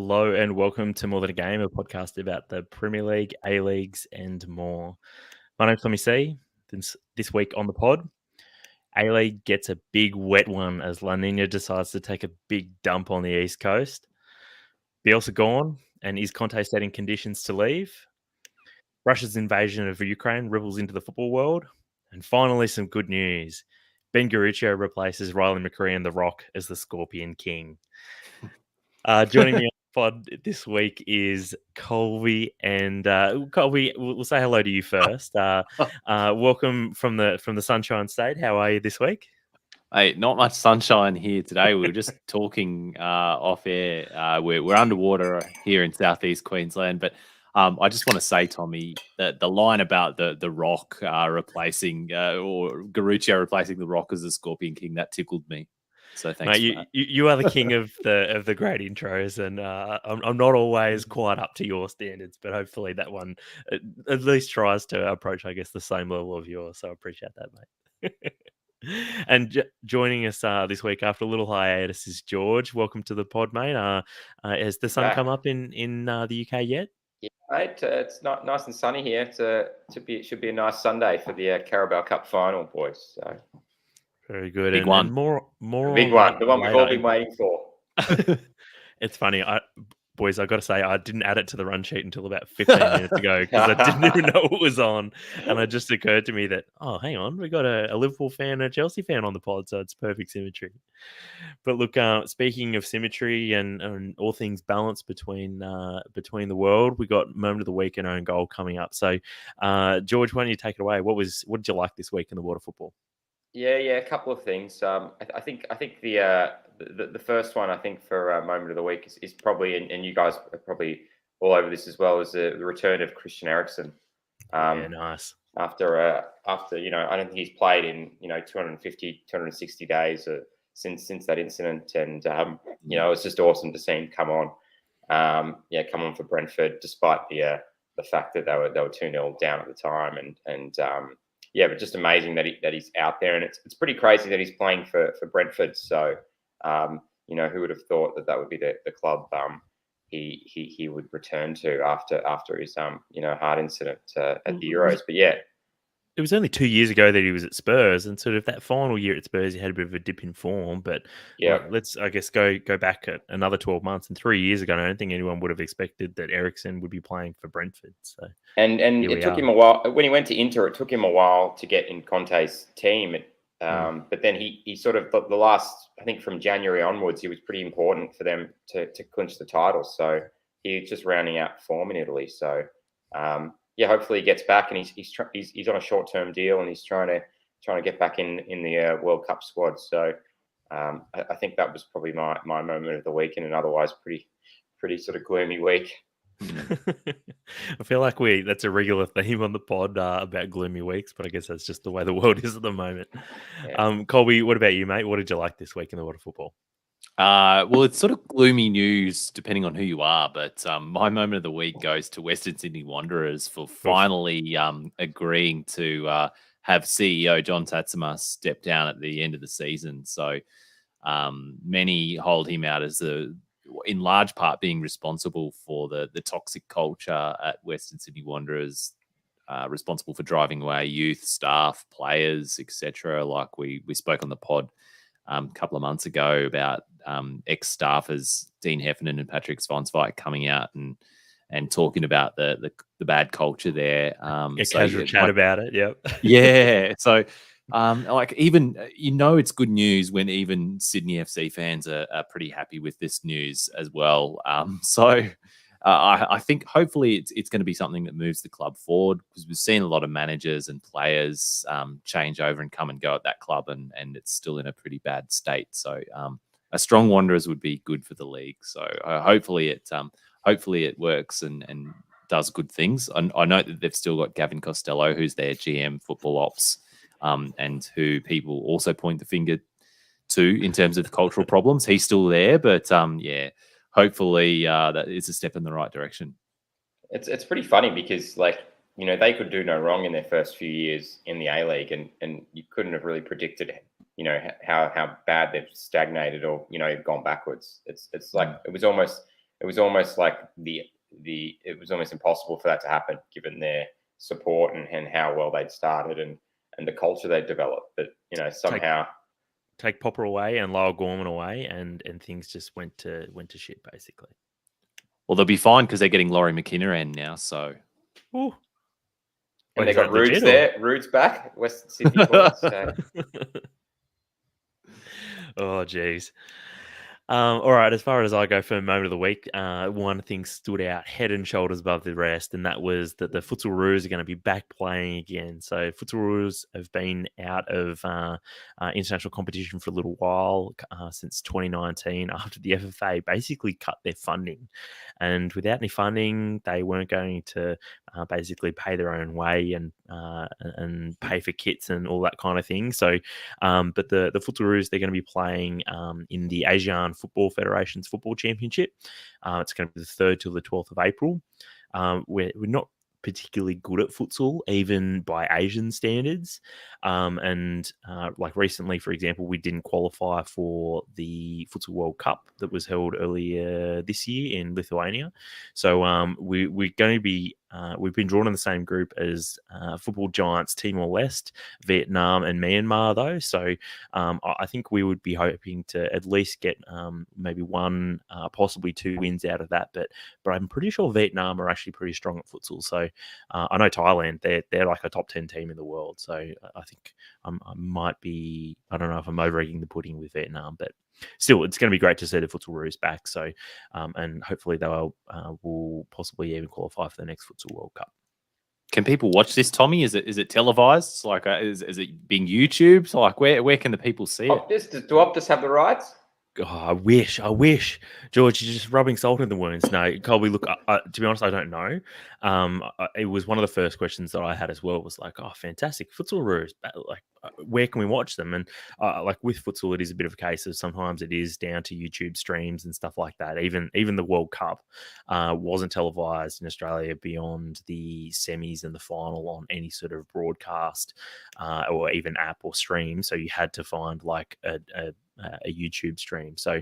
Hello and welcome to More Than a Game, a podcast about the Premier League, A-Leagues and more. My name's Tommie C. This week on the pod, A-League gets a big wet one as La Nina decides to take a big dump on the East Coast. Bielsa gone, and is Conte setting conditions to leave? Russia's invasion of Ukraine ripples into the football world. And finally, some good news. Ben Garuccio replaces Riley McCree and The Rock as the Scorpion King. Joining me on the pod this week is Colby, and Colby, we'll say hello to you first. Welcome from the Sunshine State. How are you this week? Hey, not much sunshine here today. We were just talking off air. We're underwater here in southeast Queensland, but I just want to say, Tommie, that the line about the Rock replacing or Garuccio replacing the Rock as the Scorpion King, that tickled me. So thanks, mate. You are the king of the great intros, and I'm not always quite up to your standards, but hopefully that one at least tries to approach, I guess, the same level of yours. So I appreciate that, mate. And joining us this week after a little hiatus is George. Welcome to the pod, mate. Has the sun come up in the UK yet? Yeah, mate. It's not nice and sunny here. It should be a nice Sunday for the Carabao Cup final, boys. So very good. Big one. And more big one. The one we've all been waiting for. It's funny, boys, I've got to say, I didn't add it to the run sheet until about 15 minutes ago because I didn't even know it was on. And it just occurred to me that, oh, hang on, we got a Liverpool fan and a Chelsea fan on the pod, so it's perfect symmetry. But look, speaking of symmetry and all things balanced between the world, we got Moment of the Week and Own Goal coming up. So, George, why don't you take it away? What did you like this week in the water football? Yeah, a couple of things. I think the first one, I think, for Moment of the Week is probably, and you guys are probably all over this as well, is the return of Christian Eriksen. Yeah, nice. After I don't think he's played in 250, 260 days since that incident, and it's just awesome to see him come on. Come on for Brentford, despite the fact that they were 2-0 down at the time, and but just amazing that he's out there, and it's pretty crazy that he's playing for Brentford. So, who would have thought that would be the club he would return to after his heart incident at the Euros. But yeah, it was only 2 years ago that he was at Spurs, and sort of that final year at Spurs, he had a bit of a dip in form. But let's, I guess, go back another 12 months. And 3 years ago, I don't think anyone would have expected that Eriksen would be playing for Brentford. So, and it took him a while when he went to Inter. It took him a while to get in Conte's team. But then he sort of the last, I think, from January onwards, he was pretty important for them to clinch the title. So he's just rounding out form in Italy. So. Hopefully he gets back, and he's on a short-term deal, and he's trying to get back in the World Cup squad. So I think that was probably my moment of the week in an otherwise pretty sort of gloomy week. I feel like that's a regular theme on the pod about gloomy weeks, but I guess that's just the way the world is at the moment. Yeah. Colby, what about you, mate? What did you like this week in the water football? Well, it's sort of gloomy news depending on who you are, but my moment of the week goes to Western Sydney Wanderers for finally agreeing to have CEO John Tatsuma step down at the end of the season. So many hold him out as in large part being responsible for the toxic culture at Western Sydney Wanderers, responsible for driving away youth, staff, players, etc. Like we spoke on the pod a couple of months ago about ex-staffers Dean Heffernan and Patrick Svensvik coming out and talking about the bad culture there. Casual chat about it, yep. Yeah. So even it's good news when even Sydney FC fans are pretty happy with this news as well. I think hopefully it's going to be something that moves the club forward, because we've seen a lot of managers and players change over and come and go at that club, and it's still in a pretty bad state. So a strong Wanderers would be good for the league. So hopefully it works and does good things. I know that they've still got Gavin Costello, who's their GM football ops, and who people also point the finger to in terms of cultural problems. He's still there, but hopefully that is a step in the right direction. It's pretty funny because, they could do no wrong in their first few years in the A-League, and you couldn't have really predicted, how bad they've stagnated or, gone backwards. It's like it was it was almost like it was almost impossible for that to happen given their support and how well they'd started and the culture they'd developed. But somehow take Popper away and Lyle Gorman away, and things just went to shit basically. Well, they'll be fine because they're getting Laurie McKinnon in now. So, ooh. And they got Roods there. Roods back, Western Sydney boys. So. Oh, geez. All right, as far as I go for moment of the week, one thing stood out head and shoulders above the rest, and that was that the Futsal Roos are going to be back playing again. So Futsal Roos have been out of international competition for a little while, since 2019, after the FFA basically cut their funding. And without any funding, they weren't going to basically pay their own way and pay for kits and all that kind of thing. So, but the Futsal Roos, they're going to be playing in the Asian Football Federation's Football Championship. It's going to be the 3rd till the 12th of April. We're not particularly good at futsal, even by Asian standards. Like recently, for example, we didn't qualify for the Futsal World Cup that was held earlier this year in Lithuania. So we're going to be we've been drawn in the same group as football giants Timor-Leste, Vietnam, and Myanmar, though. So I think we would be hoping to at least get maybe one, possibly 2 wins out of that. But I'm pretty sure Vietnam are actually pretty strong at futsal. So I know Thailand, they're like a top 10 team in the world. So I think I might be, I don't know if I'm over-egging the pudding with Vietnam, but still, it's going to be great to see the Futsal Roos back. So, and hopefully they will possibly even qualify for the next Futsal World Cup. Can people watch this, Tommie? Is it televised? Like, is it being YouTubed? So, like, where can the people see it? Do Optus have the rights? Oh, I wish. George, you're just rubbing salt in the wounds. No, Colby, look, to be honest, I don't know. It was one of the first questions that I had as well, was like, oh, fantastic. Futsal Roos, like, where can we watch them? And like with futsal, it is a bit of a case of sometimes it is down to YouTube streams and stuff like that. Even the World Cup wasn't televised in Australia beyond the semis and the final on any sort of broadcast or even app or stream. So you had to find like a YouTube stream. So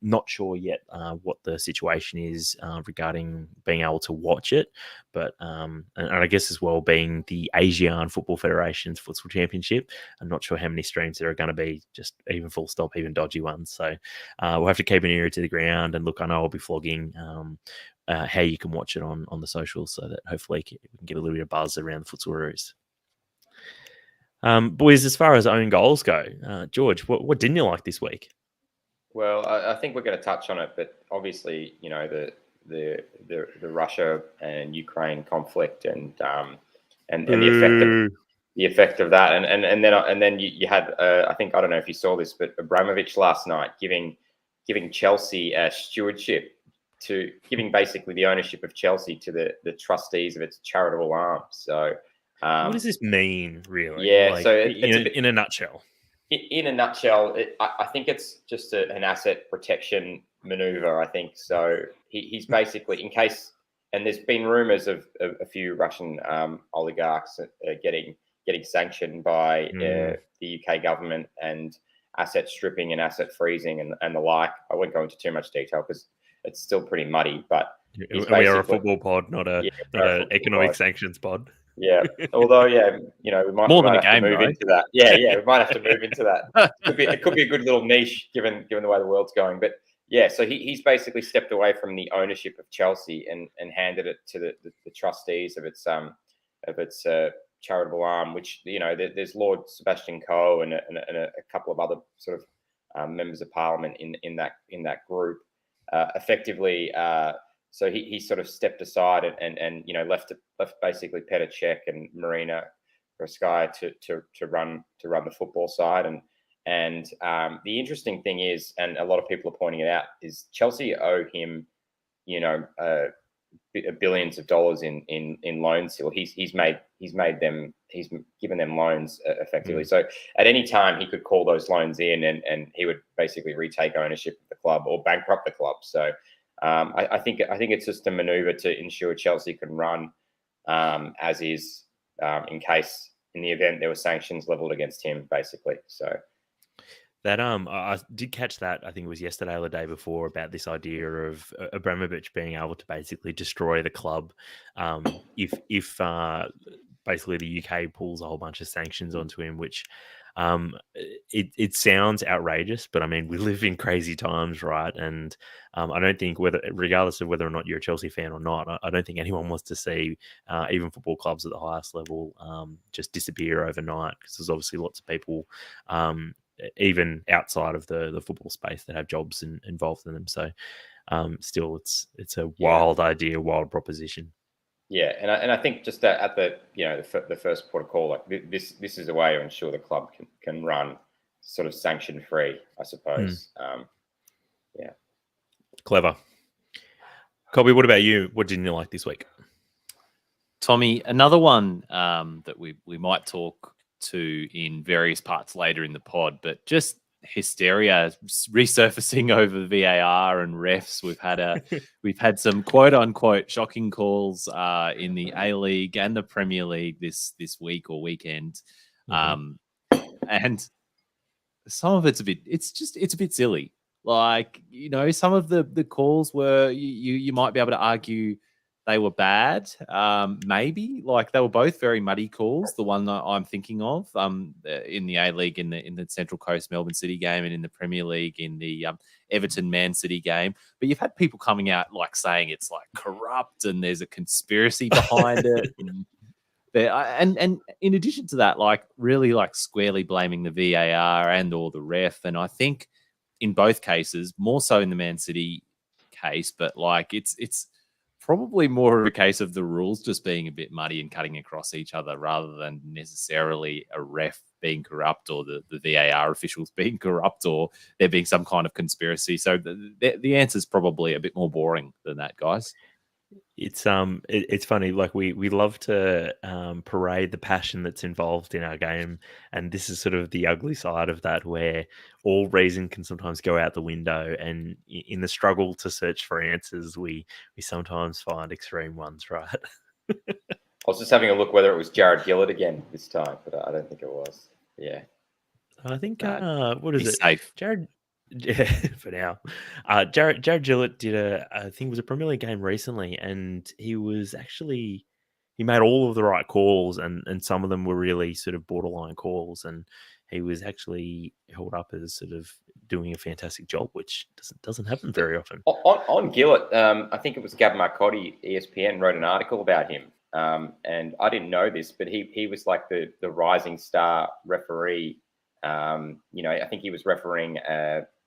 not sure yet what the situation is regarding being able to watch it. But and I guess as well, being the Asian Football Federation's Futsal Championship, I'm not sure how many streams there are going to be, just even full stop, even dodgy ones. So we'll have to keep an ear to the ground and look. I know I'll be flogging how you can watch it on the socials, so that hopefully we can get a little bit of buzz around the Futsal Roos. Boys, as far as own goals go, George, what didn't you like this week? Well, I think we're going to touch on it, but obviously, the Russia and Ukraine conflict and the effect of that, and then you had I think, I don't know if you saw this, but Abramovich last night giving Chelsea stewardship, to giving basically the ownership of Chelsea to the trustees of its charitable arm. So. What does this mean, really? Yeah, like, so in a nutshell. In a nutshell, I think it's just an asset protection maneuver. I think so. He's basically, in case, and there's been rumors of a few Russian oligarchs getting sanctioned by the UK government, and asset stripping and asset freezing and the like. I won't go into too much detail because it's still pretty muddy. But we are a football pod, not an economic sanctions pod. Yeah, although we might have to move into that. Yeah, we might have to move into that. It could be a good little niche given the way the world's going. But yeah, so he's basically stepped away from the ownership of Chelsea and handed it to the trustees of its charitable arm, which there's Lord Sebastian Coe and a couple of other sort of members of Parliament in that group. Effectively. So he sort of stepped aside and left basically Petr Cech and Marina Graskaya to run the football side. And the interesting thing is, and a lot of people are pointing it out, is Chelsea owe him billions of dollars in loans still. He's given them loans effectively. So at any time he could call those loans in and he would basically retake ownership of the club or bankrupt the club. So. I think it's just a maneuver to ensure Chelsea can run as is, in the event there were sanctions leveled against him, basically. So, That I did catch that. I think it was yesterday or the day before about this idea of Abramovich being able to basically destroy the club if basically the UK pulls a whole bunch of sanctions onto him, which it sounds outrageous, but I mean we live in crazy times, right? And I don't think regardless of whether or not you're a Chelsea fan or not, I don't think anyone wants to see even football clubs at the highest level just disappear overnight, because there's obviously lots of people. Even outside of the football space that have jobs involved in them. So still it's a wild idea, wild proposition. Yeah, and I think just that at the the first port of call, like this is a way to ensure the club can run sort of sanction free, I suppose. Yeah, clever. Colby, what about you? What didn't you like this week? Tommie, another one that we might talk to in various parts later in the pod, but just hysteria resurfacing over VAR and refs. We've had some quote unquote shocking calls in the A-League and the Premier League this week or weekend, and some of it's a bit silly. Like, some of the calls were you might be able to argue they were bad. Maybe, like, they were both very muddy calls. The one that I'm thinking of in the A-League in the Central Coast Melbourne City game, and in the Premier League in the Everton Man City game. But you've had people coming out like saying it's like corrupt and there's a conspiracy behind it. And in addition to that, like really like squarely blaming the VAR and or the ref. And I think in both cases, more so in the Man City case, but like it's probably more of a case of the rules just being a bit muddy and cutting across each other, rather than necessarily a ref being corrupt or the VAR officials being corrupt or there being some kind of conspiracy. So the answer is probably a bit more boring than that, guys. It's funny, like we love to parade the passion that's involved in our game, and this is sort of the ugly side of that, where all reason can sometimes go out the window, and in the struggle to search for answers, we sometimes find extreme ones, right? I was just having a look whether it was Jared Gillett again this time, but I don't think it was. Yeah, I think what is it? Safe. Jared. Yeah, for now. Jared Gillett did I think it was a Premier League game recently, and he made all of the right calls, and some of them were really sort of borderline calls, and he was actually held up as sort of doing a fantastic job, which doesn't happen very often. On Gillett, I think it was Gab Marcotti, ESPN, wrote an article about him, and I didn't know this, but he was like the rising star referee. I think he was refereeing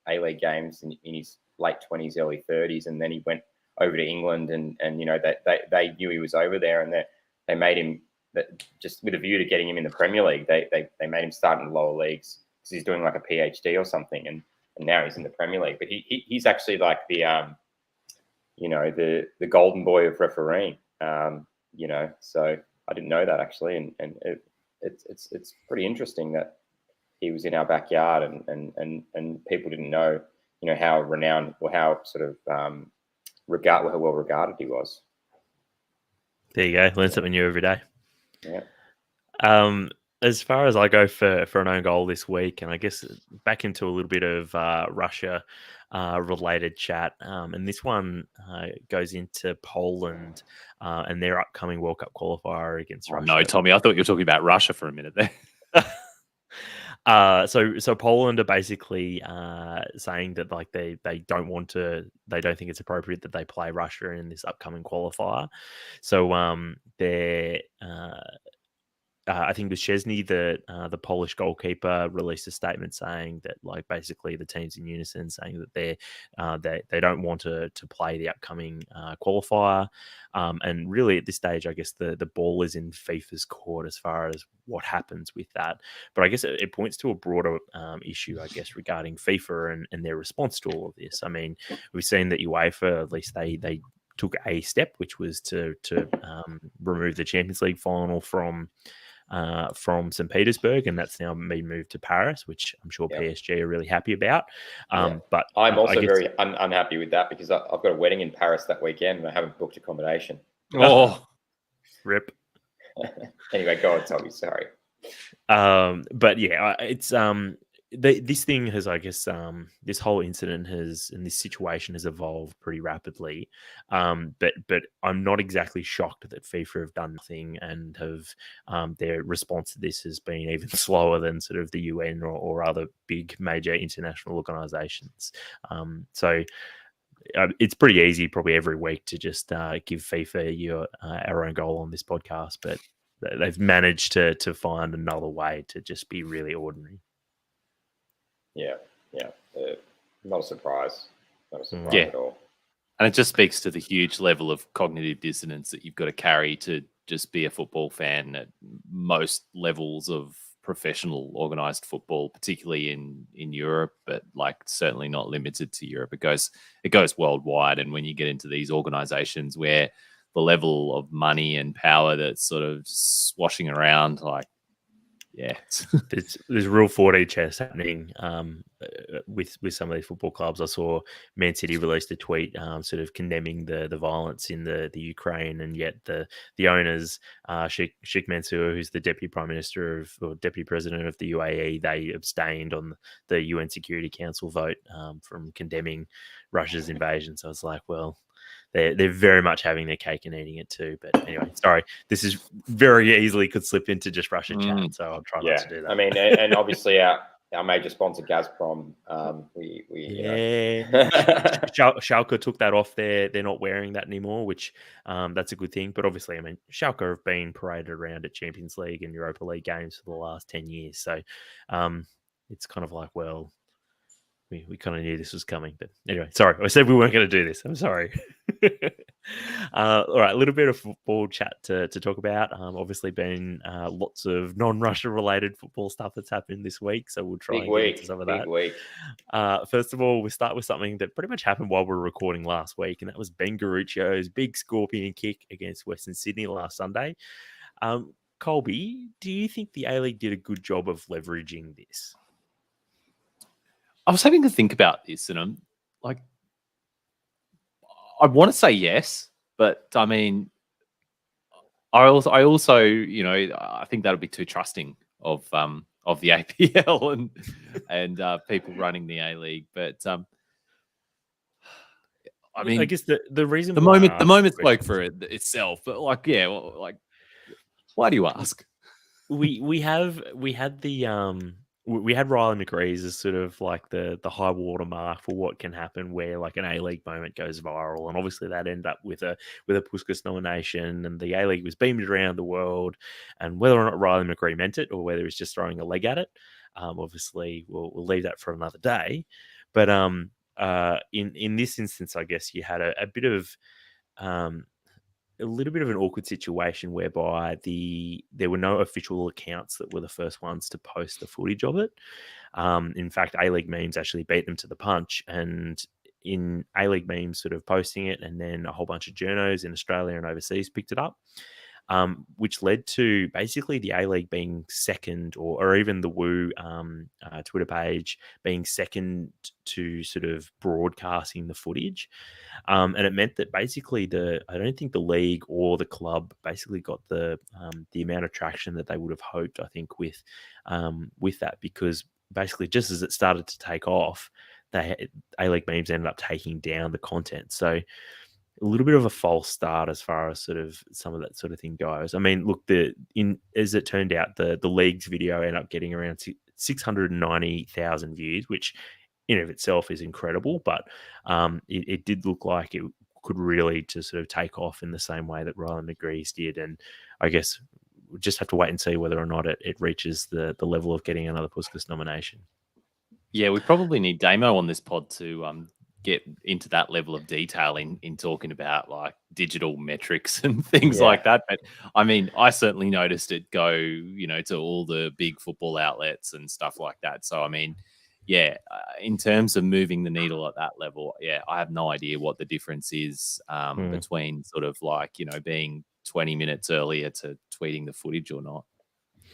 A-League games in his late 20s, early 30s, and then he went over to England, and they knew he was over there, and they made him, just with a view to getting him in the Premier League. They made him start in the lower leagues because he's doing like a PhD or something, and now he's in the Premier League. But he's actually like the golden boy of refereeing. So I didn't know that actually, and it's pretty interesting that he was in our backyard, and people didn't know, how renowned or how sort of how well regarded he was. There you go. Learn something new every day. Yeah. As far as I go for an own goal this week, and I guess back into a little bit of Russia related chat, and this one goes into Poland and their upcoming World Cup qualifier against Russia. No, Tommie, I thought you were talking about Russia for a minute there. So Poland are basically saying that like they don't think it's appropriate that they play Russia in this upcoming qualifier. So they're I think it was Szczesny, the Polish goalkeeper, released a statement saying that, like, basically the team's in unison, saying that they don't want to play the upcoming qualifier. And really, at this stage, I guess the ball is in FIFA's court as far as what happens with that. But I guess it points to a broader issue, I guess, regarding FIFA and their response to all of this. I mean, we've seen that UEFA, at least they took a step, which was to remove the Champions League final from St. Petersburg, and that's now been moved to Paris, which I'm sure PSG are really happy about. But I'm also very unhappy with that, because I've got a wedding in Paris that weekend and I haven't booked accommodation. Oh, rip. Anyway, go on, Tommie. Sorry. But yeah, it's this thing has, I guess, this whole incident and this situation has evolved pretty rapidly. But I'm not exactly shocked that FIFA have done nothing and have their response to this has been even slower than sort of the UN or other big major international organizations. So it's pretty easy probably every week to just give FIFA our own goal on this podcast, but they've managed to find another way to just be really ordinary. Yeah. Not a surprise. Not a surprise Yeah. at all. And it just speaks to the huge level of cognitive dissonance that you've got to carry to just be a football fan at most levels of professional organized football, particularly in Europe, but like certainly not limited to Europe. It goes worldwide. And when you get into these organizations where the level of money and power that's sort of swashing around, like, yeah, there's real 4D chess happening with some of these football clubs. I saw Man City released a tweet sort of condemning the violence in the Ukraine, and yet the owners, Sheikh Mansour, who's the deputy prime minister or deputy president of the UAE, they abstained on the UN Security Council vote from condemning Russia's invasion. So I was like, well, they're very much having their cake and eating it too. But anyway, sorry, this is very easily could slip into just Russia chat, so I'll try not to do that. I mean, and obviously our major sponsor Gazprom, Schalke took that off there. They're not wearing that anymore, which that's a good thing. But obviously, I mean, Schalke have been paraded around at Champions League and Europa League games for the last 10 years. So it's kind of like, well, we kind of knew this was coming. But anyway, sorry. I said we weren't going to do this. I'm sorry. All right, a little bit of football chat to talk about. Obviously, been lots of non-Russia related football stuff that's happened this week, so we'll try and get into some of that. Big week. First of all, we start with something that pretty much happened while we were recording last week, and that was Ben Garuccio's big scorpion kick against Western Sydney last Sunday. Colby, do you think the A-League did a good job of leveraging this? I was having to think about this, and I'm like, I want to say yes, but I mean, I also, I think that would be too trusting of the APL and people running the A-League. But I mean, I guess the reason the moment spoke for itself. But like, yeah, well, like, why do you ask? We had Riley McGree's as sort of like the high water mark for what can happen where like an A-League moment goes viral, and obviously that ended up with a Puskas nomination, and the A-League was beamed around the world, and whether or not Riley McGree meant it or whether he's just throwing a leg at it, obviously we'll leave that for another day. But in this instance, I guess you had a bit of a little bit of an awkward situation whereby there were no official accounts that were the first ones to post the footage of it. In fact, A-League memes actually beat them to the punch, and in A-League memes sort of posting it, and then a whole bunch of journos in Australia and overseas picked it up, which led to basically the A-League being second, or even the Woo Twitter page being second to sort of broadcasting the footage. And it meant that basically I don't think the league or the club basically got the amount of traction that they would have hoped, I think, with that, because basically just as it started to take off, A-League memes ended up taking down the content. So a little bit of a false start as far as sort of some of that sort of thing goes. I mean, look, as it turned out, the league's video ended up getting around 690,000 views, which in of itself is incredible, but it did look like it could really just sort of take off in the same way that Riley McGree's did. And I guess we'll just have to wait and see whether or not it reaches the level of getting another Puskas nomination. Yeah, we probably need Damo on this pod to get into that level of detail in talking about like digital metrics and things like that. But I mean, I certainly noticed it go, to all the big football outlets and stuff like that. So, I mean, yeah, in terms of moving the needle at that level, yeah, I have no idea what the difference is between sort of like, being 20 minutes earlier to tweeting the footage or not.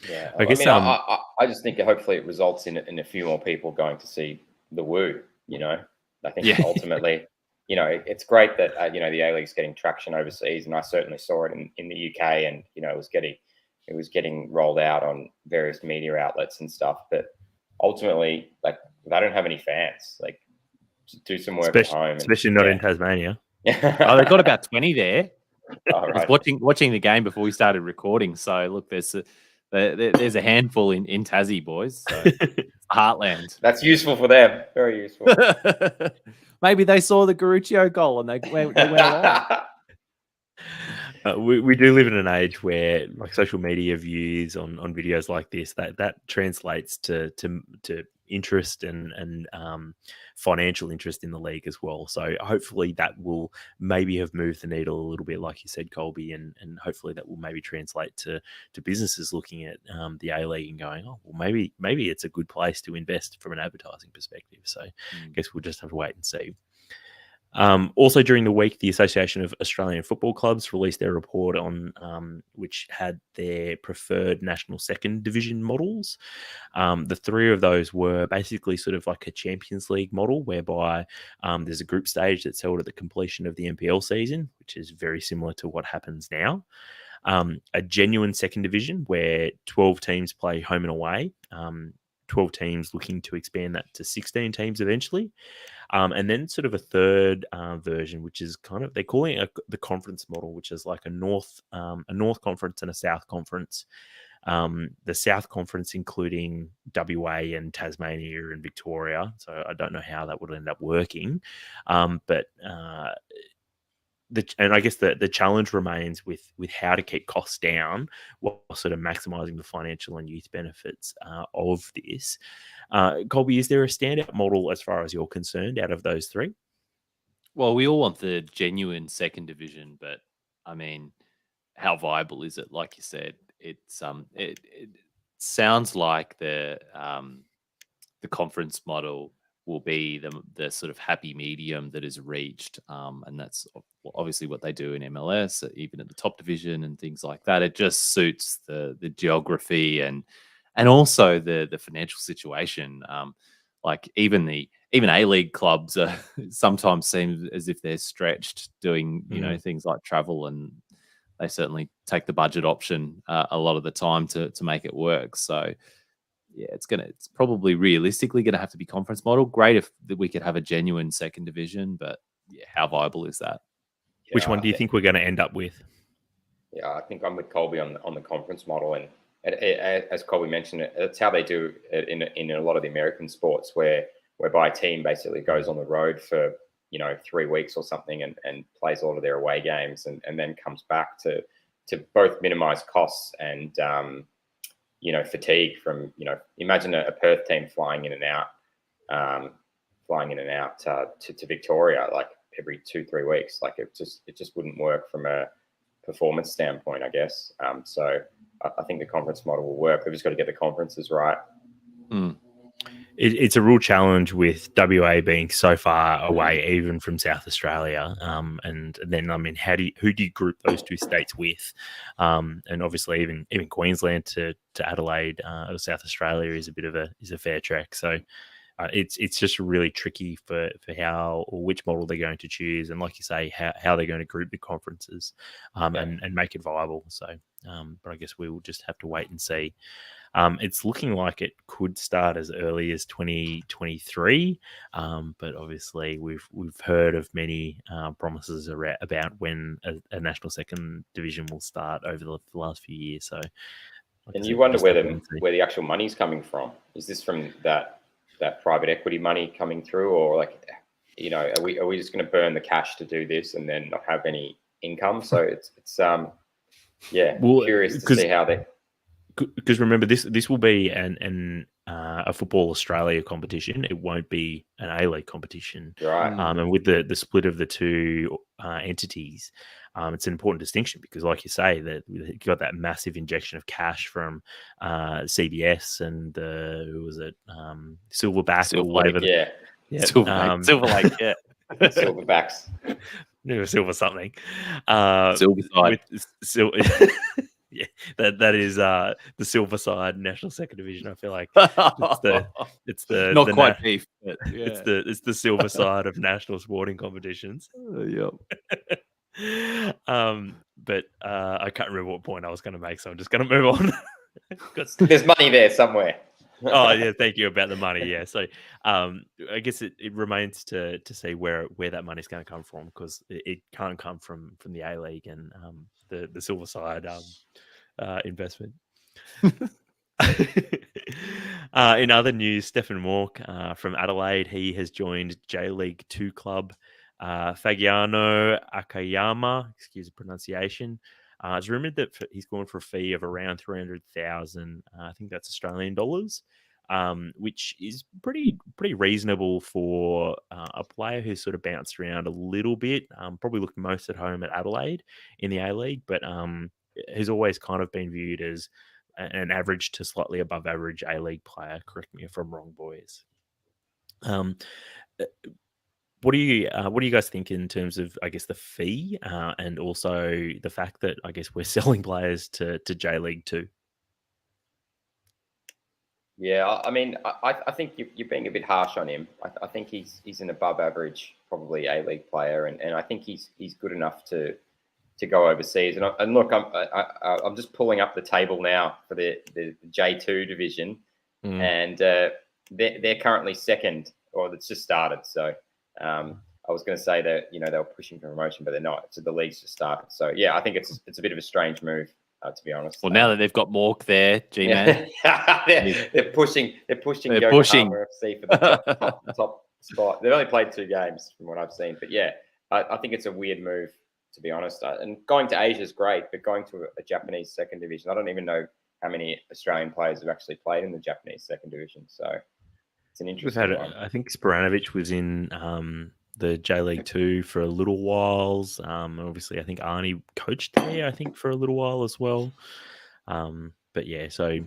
Yeah, I guess I just think hopefully it results in a few more people going to see the Woo, I think ultimately, it's great that, the A-League's getting traction overseas, and I certainly saw it in the UK, and, it was getting rolled out on various media outlets and stuff. But ultimately, like, they don't have any fans. Like, do some work at home, especially not in Tasmania. Oh, they've got about 20 there. All I was right. watching the game before we started recording. So look, there's a handful in Tassie, boys. So heartland. That's useful for them. Very useful. Maybe they saw the Garuccio goal and they went along. We do live in an age where, like, social media views on videos like this, that translates to interest and financial interest in the league as well. So hopefully that will maybe have moved the needle a little bit, like you said, Colby, and hopefully that will maybe translate to businesses looking at the A League and going, oh, well, maybe it's a good place to invest from an advertising perspective. So I guess we'll just have to wait and see. Also during the week, the Association of Australian Football Clubs released their report on which had their preferred national second division models. The three of those were basically sort of like a Champions League model, whereby there's a group stage that's held at the completion of the NPL season, which is very similar to what happens now. A genuine second division where 12 teams play home and away. 12 teams looking to expand that to 16 teams eventually. And then sort of a third version, which is kind of, they're calling it the conference model, which is like a North Conference and a South Conference. The South Conference including WA and Tasmania and Victoria. So I don't know how that would end up working. But I guess the challenge remains with how to keep costs down while sort of maximising the financial and youth benefits of this. Colby, is there a standout model as far as you're concerned out of those three? Well, we all want the genuine second division, but I mean, how viable is it? Like you said, it's it sounds like the conference model will be the sort of happy medium that is reached, and that's obviously what they do in MLS, even at the top division and things like that. It just suits the geography and also the financial situation. Like even A-League clubs sometimes seem as if they're stretched doing things like travel, and they certainly take the budget option a lot of the time to make it work. So yeah, it's probably realistically going to have to be conference model. Great if we could have a genuine second division, but yeah, how viable is that? Yeah, which one do you think we're going to end up with? Yeah, I think I'm with Colby on the conference model, and as Colby mentioned, it's how they do it in a lot of the American sports, whereby a team basically goes on the road for 3 weeks or something and plays all of their away games and then comes back to both minimize costs and fatigue from, imagine a Perth team flying in and out to Victoria like every 2-3 weeks. Like it just wouldn't work from a performance standpoint, I guess. So I think the conference model will work. They've just got to get the conferences right. It's a real challenge with WA being so far away, even from South Australia. And then, I mean, who do you group those two states with? And obviously, even Queensland to Adelaide or South Australia is a fair trek. So it's just really tricky for how or which model they're going to choose, and like you say, how they're going to group the conferences and make it viable. So, but I guess we will just have to wait and see. It's looking like it could start as early as 2023, but obviously we've heard of many promises about when a national second division will start over the last few years. So, and you wonder where the actual money's coming from. Is this from that private equity money coming through, or like, are we just going to burn the cash to do this and then not have any income? So it's curious to see how they. Because remember, this will be a Football Australia competition. It won't be an A-League competition. Right. And with the split of the two entities, it's an important distinction because, like you say, that you got that massive injection of cash from CBS and who was it, Silverback or whatever. Yeah. Silverlake, yeah. Silverbacks. Silver something. Silverside. Yeah, that is the Silverside National Second Division. I feel like it's the not quite beef, but yeah. it's the silver side of national sporting competitions. Yep. But I can't remember what point I was going to make, so I'm just going to move on. There's money there somewhere. Oh yeah, thank you about the money. Yeah, so I guess it remains to see where that money's going to come from, because it can't come from the A League and the Silver Side investment. In other news, Stephen Mork from Adelaide, he has joined J League 2 club Fagiano Akayama. Excuse the pronunciation. It's rumored that he's going for a fee of around 300,000. I think that's Australian dollars, which is pretty reasonable for a player who's sort of bounced around a little bit. Probably looked most at home at Adelaide in the A League, but has always kind of been viewed as an average to slightly above average A League player. Correct me if I'm wrong, boys. What do you guys think in terms of, I guess, the fee and also the fact that I guess we're selling players to J League 2? Yeah, I mean, I think you're being a bit harsh on him. I think he's an above average, probably A League player, and I think he's good enough to go overseas. And look, I'm just pulling up the table now for the J2 division, and they're currently second, or it's just started. So I was going to say that they were pushing for promotion, but they're not. So the league's just started. So yeah, I think it's a bit of a strange move, to be honest. Well, now that they've got Mork there, G-Man, they're pushing Yokohama FC for the top spot. They've only played 2 games from what I've seen, but yeah, I think it's a weird move, to be honest. And going to Asia is great, but going to a Japanese second division, I don't even know how many Australian players have actually played in the Japanese second division. So it's an interesting one. I think Sporanovic was in the J League 2 for a little while. Obviously, I think Arnie coached there, I think, for a little while as well. But yeah, so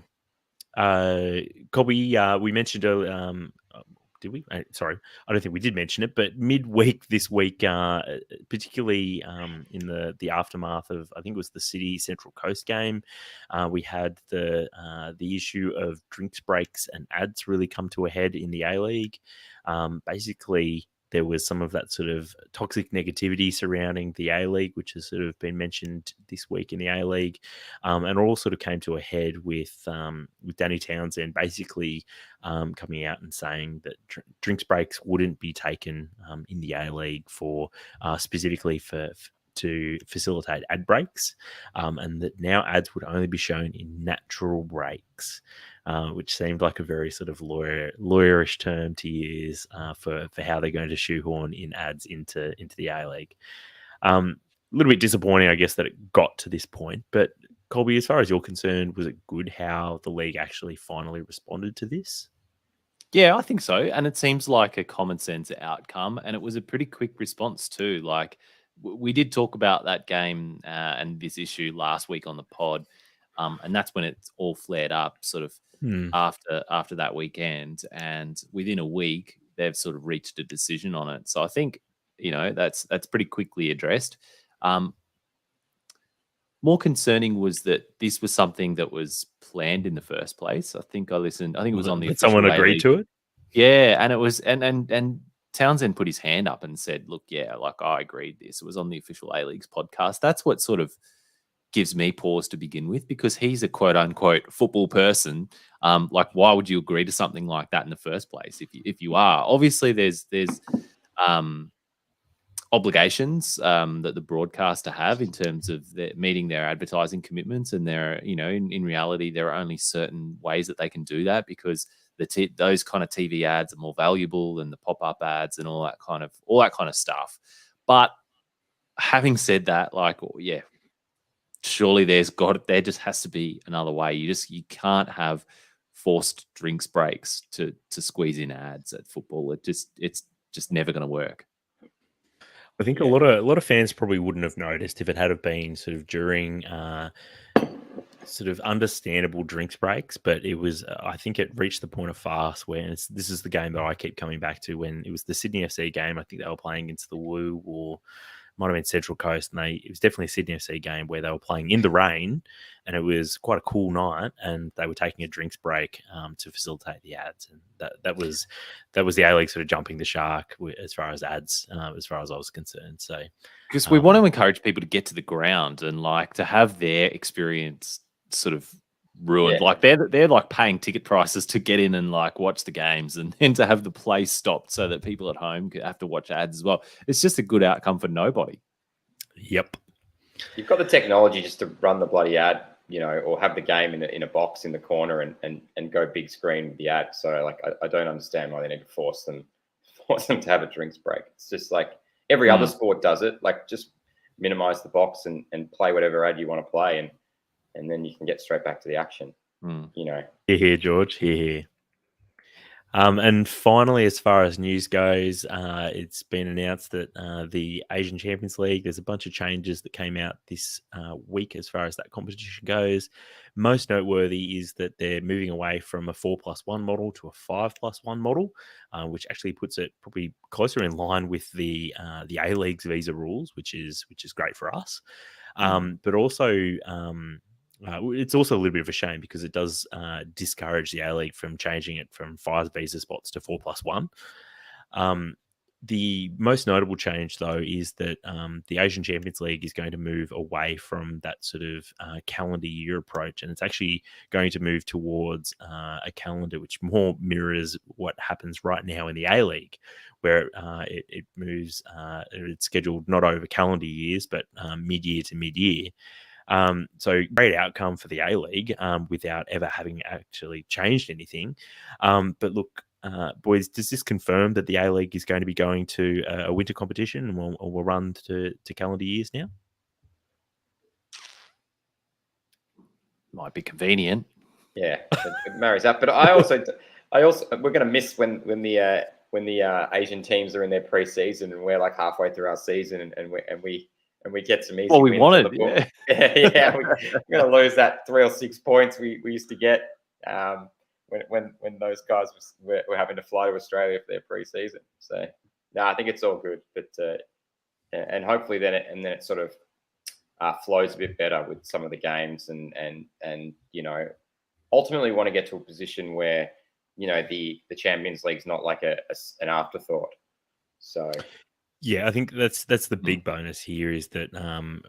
Colby, we mentioned earlier. Did we? Sorry, I don't think we did mention it, but midweek this week, particularly in the aftermath of, I think it was the City Central Coast game, we had the issue of drinks breaks and ads really come to a head in the A League. Basically, there was some of that sort of toxic negativity surrounding the A League, which has sort of been mentioned this week in the A League, and it all sort of came to a head with Danny Townsend basically coming out and saying that drinks breaks wouldn't be taken in the A League for specifically to facilitate ad breaks, and that now ads would only be shown in natural breaks. Which seemed like a very sort of lawyerish term to use for how they're going to shoehorn in ads into the A League. A little bit disappointing, I guess, that it got to this point. But Colby, as far as you're concerned, was it good how the league actually finally responded to this? Yeah, I think so. And it seems like a common sense outcome. And it was a pretty quick response too. Like we did talk about that game and this issue last week on the pod. And that's when it's all flared up sort of after that weekend. And within a week, they've sort of reached a decision on it. So I think, that's pretty quickly addressed. More concerning was that this was something that was planned in the first place. I think it was on the official someone agreed to it. Yeah, and it was and Townsend put his hand up and said, "Look, yeah, like I agreed this." It was on the official A-Leagues podcast. That's what sort of gives me pause to begin with, because he's a quote unquote football person. Like, why would you agree to something like that in the first place? If you are, obviously there's obligations that the broadcaster have in terms of meeting their advertising commitments, and there, in reality, there are only certain ways that they can do that, because those kind of TV ads are more valuable than the pop-up ads and all that kind of stuff. But having said that, like, yeah, surely there just has to be another way. You can't have forced drinks breaks to squeeze in ads at football. It's just never going to work. I think a lot of fans probably wouldn't have noticed if it had been sort of during sort of understandable drinks breaks, but it was, I think it reached the point of farce where this is the game that I keep coming back to, when it was the Sydney FC game. I think they were playing against the Woo, or might have been Central Coast, and it was definitely a Sydney FC game where they were playing in the rain, and it was quite a cool night, and they were taking a drinks break to facilitate the ads, and that was the A-League sort of jumping the shark as far as ads, as far as I was concerned. So, because we want to encourage people to get to the ground and like to have their experience sort of ruined. Yeah. Like they're like paying ticket prices to get in and like watch the games, and then to have the play stopped so that people at home have to watch ads as well. It's just a good outcome for nobody. Yep. You've got the technology just to run the bloody ad, or have the game in a box in the corner and go big screen with the ad. So like, I don't understand why they need to force them to have a drinks break. It's just like every other sport does it. Like, just minimize the box and play whatever ad you want to play, and then you can get straight back to the action. Here, George. Here. And finally, as far as news goes, it's been announced that the Asian Champions League, there's a bunch of changes that came out this week as far as that competition goes. Most noteworthy is that they're moving away from a 4+1 model to a 5+1 model, which actually puts it probably closer in line with the A-League's visa rules, which is great for us. But also, it's also a little bit of a shame because it does discourage the A-League from changing it from 5 visa spots to 4+1. The most notable change, though, is that the Asian Champions League is going to move away from that sort of calendar year approach, and it's actually going to move towards a calendar which more mirrors what happens right now in the A-League, where it moves, it's scheduled not over calendar years, but mid-year to mid-year. So great outcome for the A-League without ever having actually changed anything. But look, boys, does this confirm that the A-League is going to be going to a winter competition and will run to calendar years now? Might be convenient. Yeah, it marries up. But I also we're going to miss when the Asian teams are in their pre-season and we're like halfway through our season and we get some easy Well, we wins wanted, on the book. Yeah, we're going to lose that 3 or 6 points we used to get when those guys were having to fly to Australia for their pre-season. So no, I think it's all good, but and hopefully then it sort of flows a bit better with some of the games and ultimately want to get to a position where the Champions League's not like an afterthought. So. Yeah, I think that's the big bonus here is that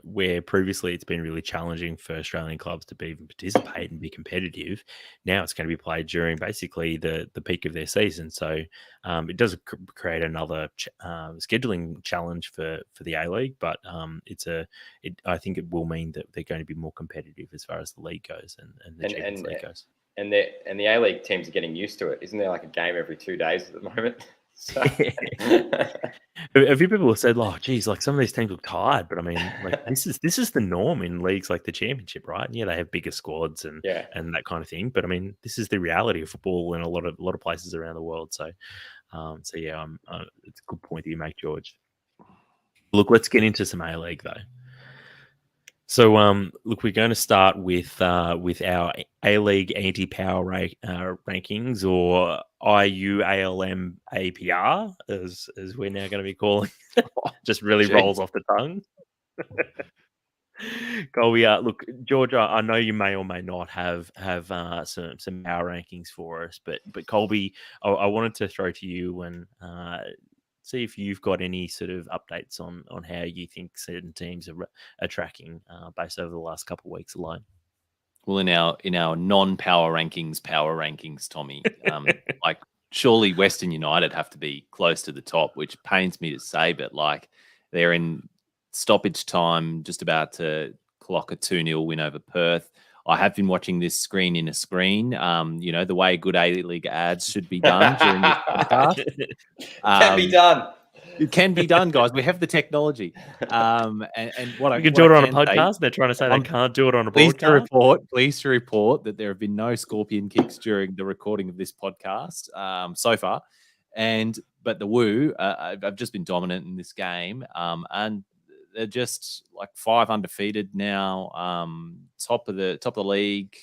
where previously it's been really challenging for Australian clubs to even participate and be competitive, now it's going to be played during basically the peak of their season. So it does create another scheduling challenge for the A-League, but I think it will mean that they're going to be more competitive as far as the league goes and the Champions League goes. And the A-League teams are getting used to it. Isn't there like a game every 2 days at the moment? So. A few people have said, "Oh, geez, like some of these teams look tired," but I mean, like this is the norm in leagues like the Championship, right? And yeah, they have bigger squads and that kind of thing. But I mean, this is the reality of football in a lot of places around the world. So, yeah, it's a good point that you make, George. Look, let's get into some A-League though. So, look, we're going to start with our A-League anti-power rankings, or IUALM APR, as we're now going to be calling it. Just really rolls off the tongue. Colby, look, George, I know you may or may not have some power rankings for us, but Colby, I wanted to throw to you and see if you've got any sort of updates on how you think certain teams are tracking based over the last couple of weeks alone. Well, in our non-power rankings, Tommie, like surely Western United have to be close to the top, which pains me to say, but like they're in stoppage time, just about to clock a 2-0 win over Perth. I have been watching this screen in a screen, the way good A-League ads should be done during this podcast. Can be done. It can be done, guys. We have the technology. And what you can do it on a podcast. They're trying to say they can't do it on a broadcast. Pleased to report that there have been no scorpion kicks during the recording of this podcast so far. But the Woo, I've just been dominant in this game, and they're just like 5 undefeated now, top of the league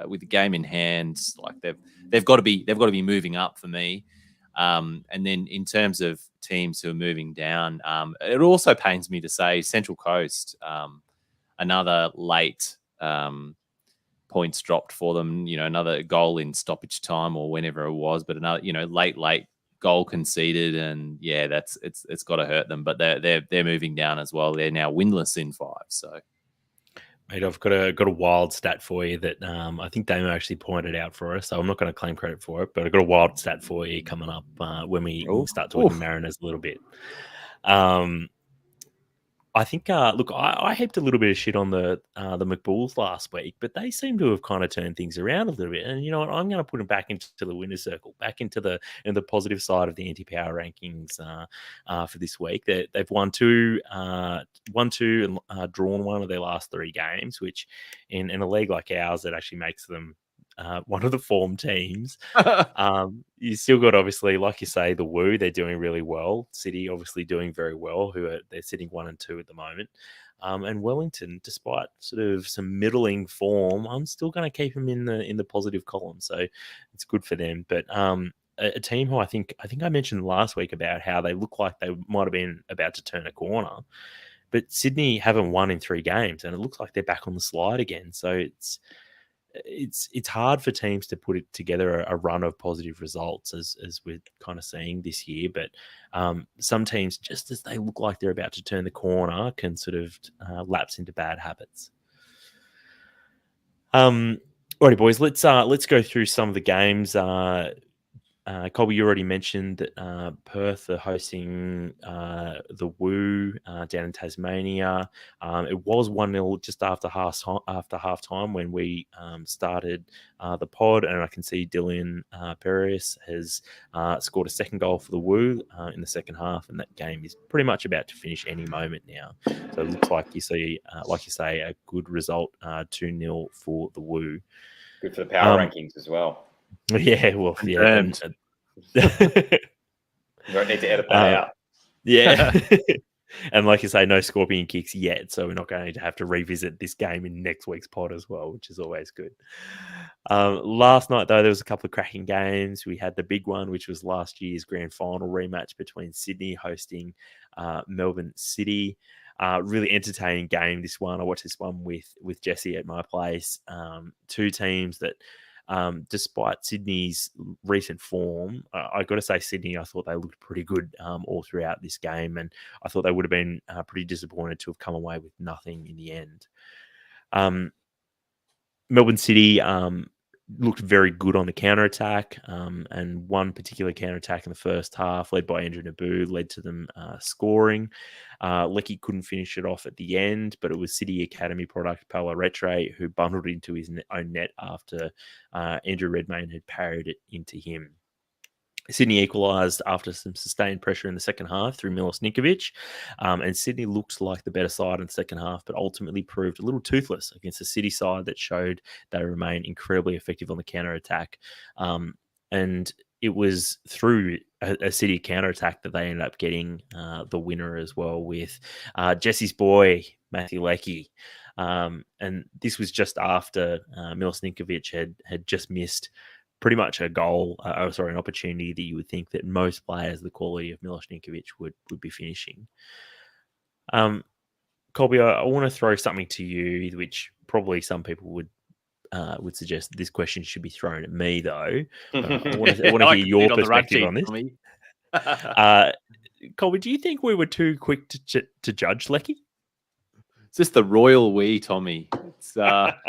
with the game in hand. Like they've got to be moving up for me. And then in terms of teams who are moving down, it also pains me to say Central Coast, another late points dropped for them. Another goal in stoppage time or whenever it was, but another late goal conceded, and yeah, it's got to hurt them. But they're moving down as well. They're now winless in 5. So, Mate, I've got a wild stat for you that I think Damo actually pointed out for us, so I'm not going to claim credit for it, but I've got a wild stat for you coming up when we start talking Mariners a little bit. I think, look, I heaped a little bit of shit on the McBulls last week, but they seem to have kind of turned things around a little bit. And you know what? I'm going to put them back into the winner's circle, back into the positive side of the anti-power rankings for this week. They've won two, and drawn one of their last 3 games, which in a league like ours, it actually makes them one of the form teams. You still got, obviously, like you say, the Woo. They're doing really well. City obviously doing very well. They're sitting 1 and 2 at the moment. And Wellington, despite sort of some middling form, I'm still going to keep them in the positive column. So it's good for them. But a team who I think I mentioned last week about how they look like they might have been about to turn a corner, but Sydney haven't won in 3 games, and it looks like they're back on the slide again. So it's hard for teams to put it together a run of positive results as we're kind of seeing this year. But some teams, just as they look like they're about to turn the corner, can sort of lapse into bad habits. Alrighty, boys, let's go through some of the games. Colby, you already mentioned that Perth are hosting the Woo down in Tasmania. It was 1-0 just after half time when we started the pod, and I can see Dylan Perez has scored a second goal for the Woo in the second half, and that game is pretty much about to finish any moment now. So it looks like you see, like you say, a good result, 2-0 for the Woo. Good for the power rankings as well. Yeah, well, yeah. You don't need to edit that out. Yeah. And like you say, no scorpion kicks yet, so we're not going to have to revisit this game in next week's pod as well, which is always good. Last night, though, there was a couple of cracking games. We had the big one, which was last year's grand final rematch between Sydney hosting Melbourne City. Really entertaining game, this one. I watched this one with Jesse at my place. 2 teams that, despite Sydney's recent form, I got to say Sydney, I thought they looked pretty good all throughout this game, and I thought they would have been pretty disappointed to have come away with nothing in the end. Melbourne City looked very good on the counter-attack, and one particular counter-attack in the first half, led by Andrew Naboo, led to them scoring. Lecky couldn't finish it off at the end, but it was City Academy product Paolo Retre who bundled into his own net after Andrew Redmayne had parried it into him. Sydney equalised after some sustained pressure in the second half through Milos Ninkovic, and Sydney looked like the better side in the second half, but ultimately proved a little toothless against the City side that showed they remain incredibly effective on the counter-attack. And it was through a City counter-attack that they ended up getting the winner as well with Jesse's boy, Matthew Leckie. And this was just after Milos Ninkovic had just missed pretty much a goal, an opportunity that you would think that most players the quality of Milos Ninkovic would be finishing. Colby, I want to throw something to you, which probably some people would suggest this question should be thrown at me, though. I want to hear your perspective on this. Colby, do you think we were too quick to judge Leckie? It's just the royal we, Tommie. It's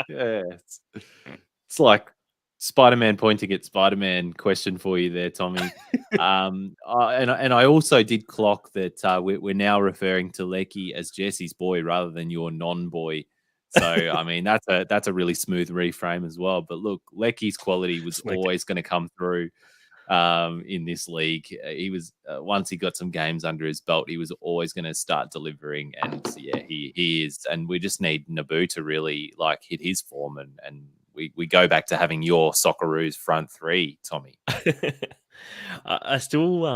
it's like Spider-Man pointing at Spider-Man question for you there, Tommie. And I also did clock that we're now referring to Leckie as Jesse's boy rather than your non-boy. So I mean that's a really smooth reframe as well. But look, Leckie's quality was always going to come through in this league. He was once he got some games under his belt, he was always going to start delivering. And yeah, he is. And we just need Naboo to really like hit his form and we go back to having your Socceroos front 3, Tommie. I still,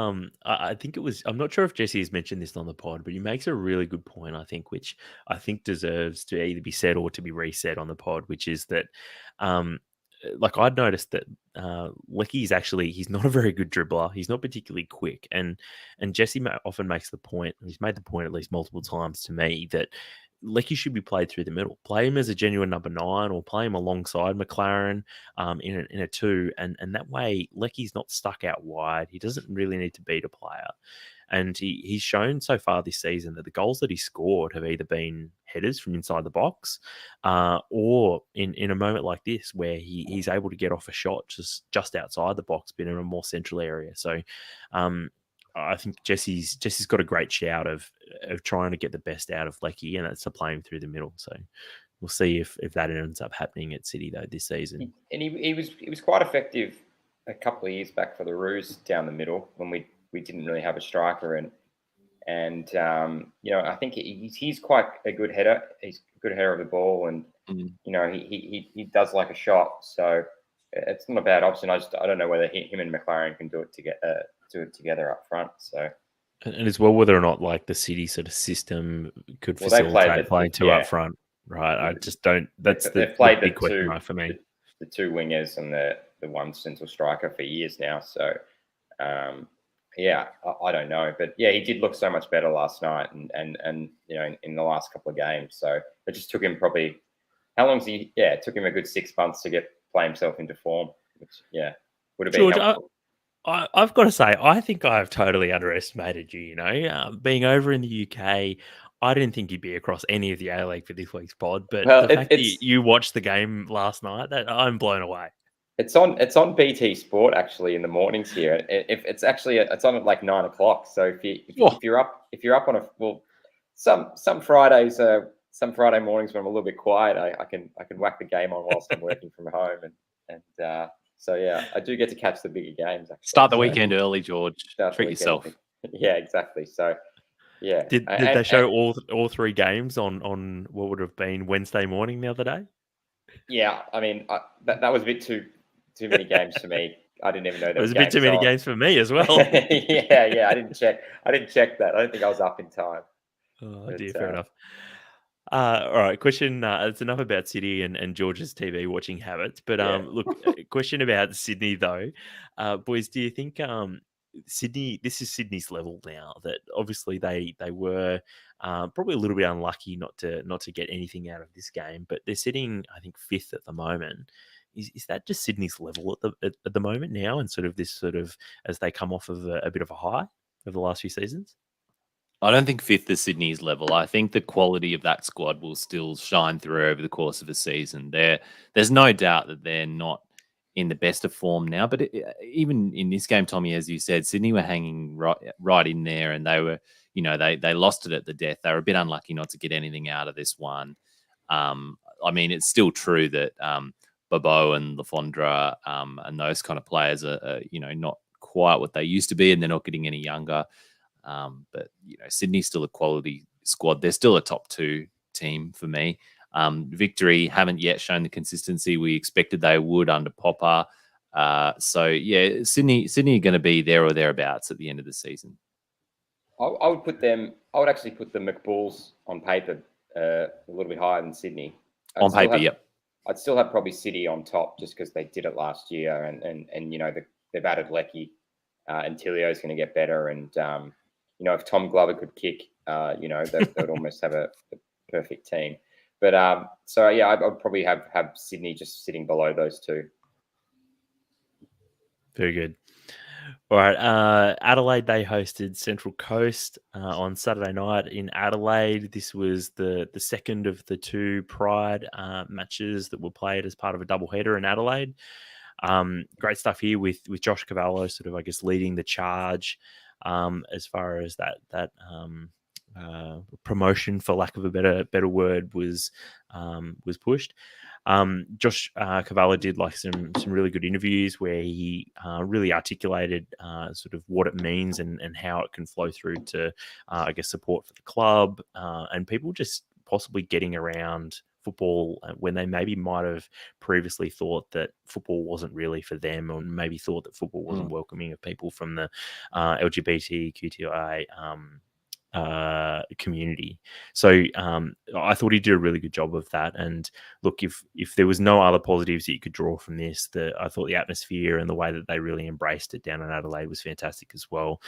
I think it was, I'm not sure if Jesse has mentioned this on the pod, but he makes a really good point, I think, which I think deserves to either be said or to be resaid on the pod, which is that, like I'd noticed that Leckie's actually, he's not a very good dribbler. He's not particularly quick. And Jesse often makes the point, he's made the point at least multiple times to me, that Lecky should be played through the middle. Play him as a genuine number 9, or play him alongside McLaren in a 2, and that way Lecky's not stuck out wide. He doesn't really need to beat a player. And he's shown so far this season that the goals that he scored have either been headers from inside the box, or in a moment like this where he's able to get off a shot just outside the box, but in a more central area. So I think Jesse's got a great shout of trying to get the best out of Lecky, and that's to play him through the middle. So we'll see if that ends up happening at City though this season. And he was quite effective a couple of years back for the Roos down the middle when we didn't really have a striker, and I think he's quite a good header. He's a good header of the ball, and he does like a shot. So it's not a bad option. I don't know whether him and McLaren can do it together up front. So and as well, whether or not like the City sort of system could facilitate playing 2 up front, right? I just don't. That's the big question mark for me. The 2 wingers and the 1 central striker for years now. So. I don't know, but he did look so much better last night, and in the last couple of games. So it just took him probably it took him a good 6 months to play himself into form, which would have been helpful. I've got to say, I think I've totally underestimated you. Being over in the UK, I didn't think you'd be across any of the A-League for this week's pod, but the fact that you watched the game last night, that I'm blown away. It's on BT Sport actually in the mornings here. It's on at like 9 o'clock. So if you're up on some Fridays, some Friday mornings when I'm a little bit quiet, I can whack the game on whilst I'm working from home, and I do get to catch the bigger games. Actually. Start the weekend early, George. Treat yourself. Yeah, exactly. So yeah. Did they show all 3 games on what would have been Wednesday morning the other day? Yeah, I mean that was a bit too many games for me. I didn't even know there was a bit too many games for me as well. yeah. I didn't check that. I don't think I was up in time. Oh dear, fair enough. All right, question. It's enough about City and George's TV watching habits. But look, question about Sydney though, boys. Do you think Sydney? This is Sydney's level now. That obviously they were probably a little bit unlucky not to get anything out of this game, but they're sitting, I think, 5th at the moment. Is that just Sydney's level at the moment now, and sort of as they come off of a bit of a high over the last few seasons? I don't think 5th is Sydney's level. I think the quality of that squad will still shine through over the course of a season. There's no doubt that they're not in the best of form now, but even in this game, Tommie, as you said, Sydney were hanging right in there, and they were, they lost it at the death. They were a bit unlucky not to get anything out of this one. I mean, it's still true that Bobo and Lafondra and those kind of players are not quite what they used to be, and they're not getting any younger. But Sydney's still a quality squad. They're still a top 2 team for me. Victory haven't yet shown the consistency we expected they would under Popper. Sydney are going to be there or thereabouts at the end of the season. I would actually put the McBulls on paper a little bit higher than Sydney. On paper, yep. I'd still have probably City on top just because they did it last year, and they've added Lecky, and Tilio's going to get better, and if Tom Glover could kick, they would almost have a perfect team. But I'd probably have Sydney just sitting below those 2. Very good. All right, Adelaide, they hosted Central Coast on Saturday night in Adelaide. This was the second of the 2 Pride matches that were played as part of a doubleheader in Adelaide. Great stuff here with Josh Cavallo sort of, I guess, leading the charge as far as that promotion, for lack of a better word, was pushed. Josh Cavallo did like some really good interviews where he really articulated sort of what it means and how it can flow through to, I guess, support for the club and people just possibly getting around football when they maybe might have previously thought that football wasn't really for them, or maybe thought that football wasn't welcoming of people from the LGBTQI community. So I thought he did a really good job of that. And look, if there was no other positives that you could draw from this, I thought the atmosphere and the way that they really embraced it down in Adelaide was fantastic as well.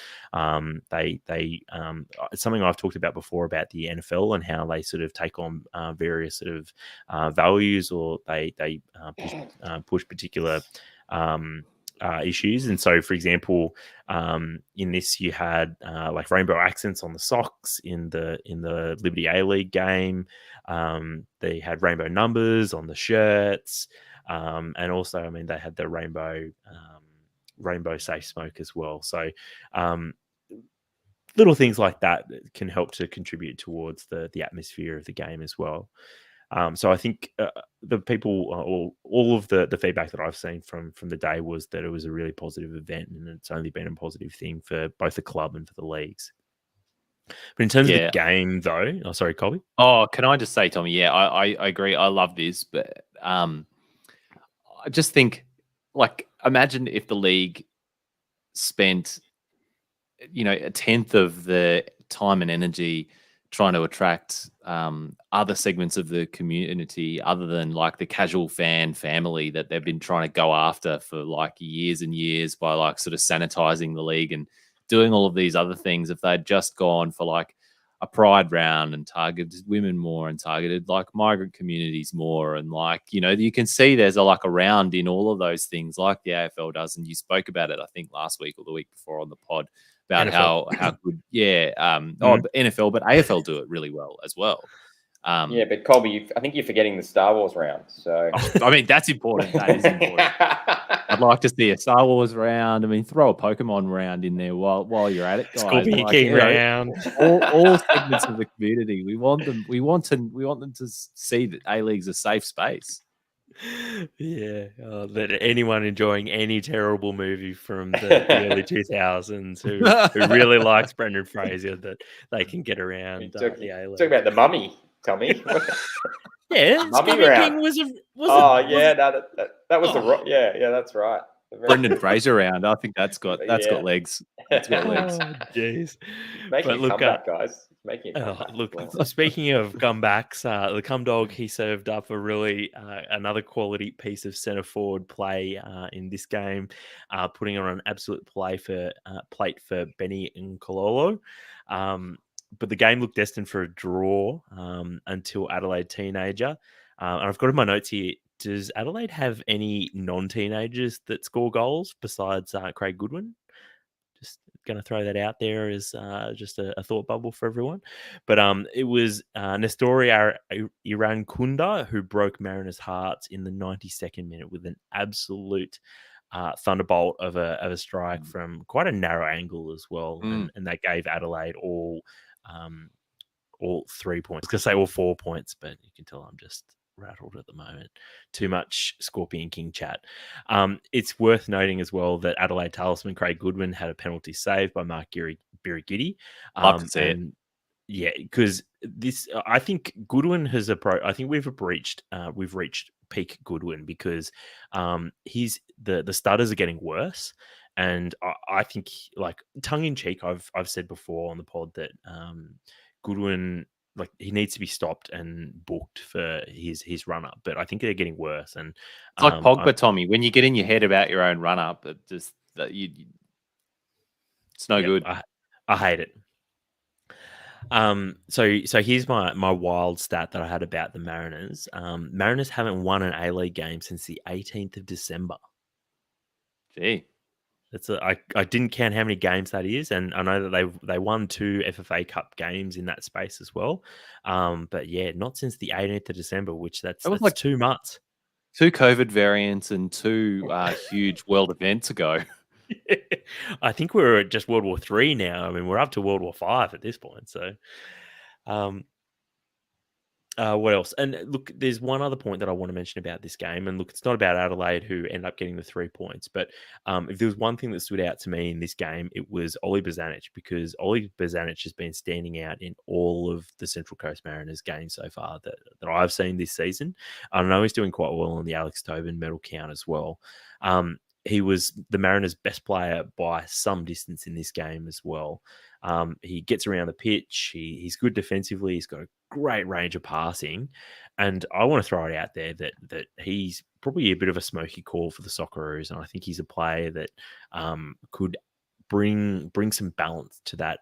Something I've talked about before about the NFL and how they sort of take on various sort of values, or they push particular issues. And so, for example, in this you had like rainbow accents on the socks in the Liberty A-League game. They had rainbow numbers on the shirts, and also, I mean, they had the rainbow safe smoke as well. So little things like that can help to contribute towards the atmosphere of the game as well. So I think the people, all of the feedback that I've seen from the day was that it was a really positive event, and it's only been a positive thing for both the club and for the leagues. But in terms of the game, though, sorry, Colby. Oh, can I just say, Tommie? Yeah, I agree. I love this, but I just think, like, imagine if the league spent, a tenth of the time and energy trying to attract other segments of the community other than like the casual fan family that they've been trying to go after for like years and years by like sort of sanitizing the league and doing all of these other things. If they'd just gone for like a pride round and targeted women more and targeted like migrant communities more, and like, you can see there's a round in all of those things like the AFL does. And you spoke about it, I think last week or the week before on the pod, about NFL. how good, NFL, but AFL do it really well as well. Yeah, but Colby, I think you're forgetting the Star Wars round. So I mean, that's important. That is important. I'd like to see a Star Wars round. I mean, throw a Pokemon round in there while you're at it, guys. Scorpion King round. All segments of the community. We want them to see that A-League's a safe space. Yeah, that anyone enjoying any terrible movie from the early 2000s who really likes Brendan Fraser, that they can get around the A-League. Talk about the Mummy, Tommie. Yeah, Scorpion King was a. That was the yeah, that's right. Brendan Fraser round. I think that's got legs. That's got legs. Oh, jeez. Making a comeback, guys. Making a comeback. Look, speaking of comebacks, the Cumdog, he served up a really another quality piece of centre forward play in this game, putting on an absolute plate for Benny and Kololo. But the game looked destined for a draw until Adelaide teenager. And I've got in my notes here, does Adelaide have any non-teenagers that score goals besides Craig Goodwin? Just going to throw that out there as just a thought bubble for everyone. But it was Nestori Irankunda who broke Mariners' hearts in the 92nd minute with an absolute thunderbolt of a strike from quite a narrow angle as well. And that gave Adelaide all 3 points. I was going to say all 4 points, but you can tell I'm just rattled at the moment. Too much Scorpion King chat. It's worth noting as well that Adelaide talisman Craig Goodwin had a penalty saved by Mark Birigidi. Love to see it. Yeah, because this, I think Goodwin has I think we've reached peak Goodwin, because the stutters are getting worse. And I think, like, tongue in cheek, I've said before on the pod that Goodwin, like, he needs to be stopped and booked for his run up, but I think they're getting worse. And it's like Pogba, Tommie. When you get in your head about your own run up, it's no good. I hate it. So here's my wild stat that I had about the Mariners. Mariners haven't won an A-League game since the 18th of December. Gee. I didn't count how many games that is, and I know that they won 2 FFA Cup games in that space as well. But yeah, not since the 18th of December, which that's like 2 months. 2 COVID variants and 2 huge world events ago. Yeah. I think we're at just World War III now. I mean, we're up to World War V at this point. So, what else? And look, there's one other point that I want to mention about this game. And look, it's not about Adelaide who end up getting the 3 points. But if there was one thing that stood out to me in this game, it was Oli Bozanic, because Oli Bozanic has been standing out in all of the Central Coast Mariners games so far that I've seen this season. I know he's doing quite well on the Alex Tobin medal count as well. he was the Mariners' best player by some distance in this game as well. He gets around the pitch. He's good defensively. He's got a great range of passing. And I want to throw it out there that he's probably a bit of a smoky call for the Socceroos. And I think he's a player that could bring some balance to that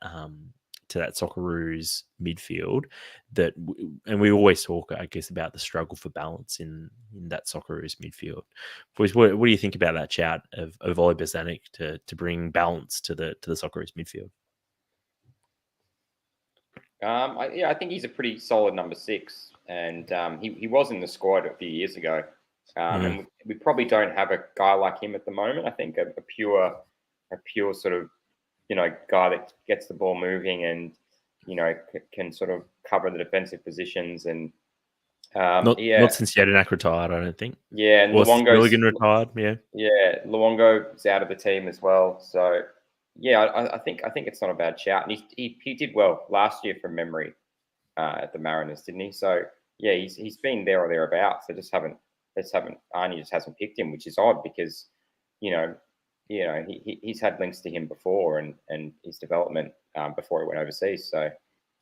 Socceroos midfield. And we always talk, I guess, about the struggle for balance in that Socceroos midfield. Boys, what do you think about that shout of Ollie Bozanic to bring balance to the Socceroos midfield? I think he's a pretty solid number 6, and he was in the squad a few years ago. And we probably don't have a guy like him at the moment. I think a pure sort of, guy that gets the ball moving and, can sort of cover the defensive positions. And not since Jedinak retired, I don't think. Yeah, and Luongo's retired. Yeah, Luongo's out of the team as well. So yeah, I think it's not a bad shout. And he did well last year from memory at the Mariners, didn't he? So yeah, he's been there or thereabouts. Arnie just hasn't picked him, which is odd because he's had links to him before and his development before he went overseas. So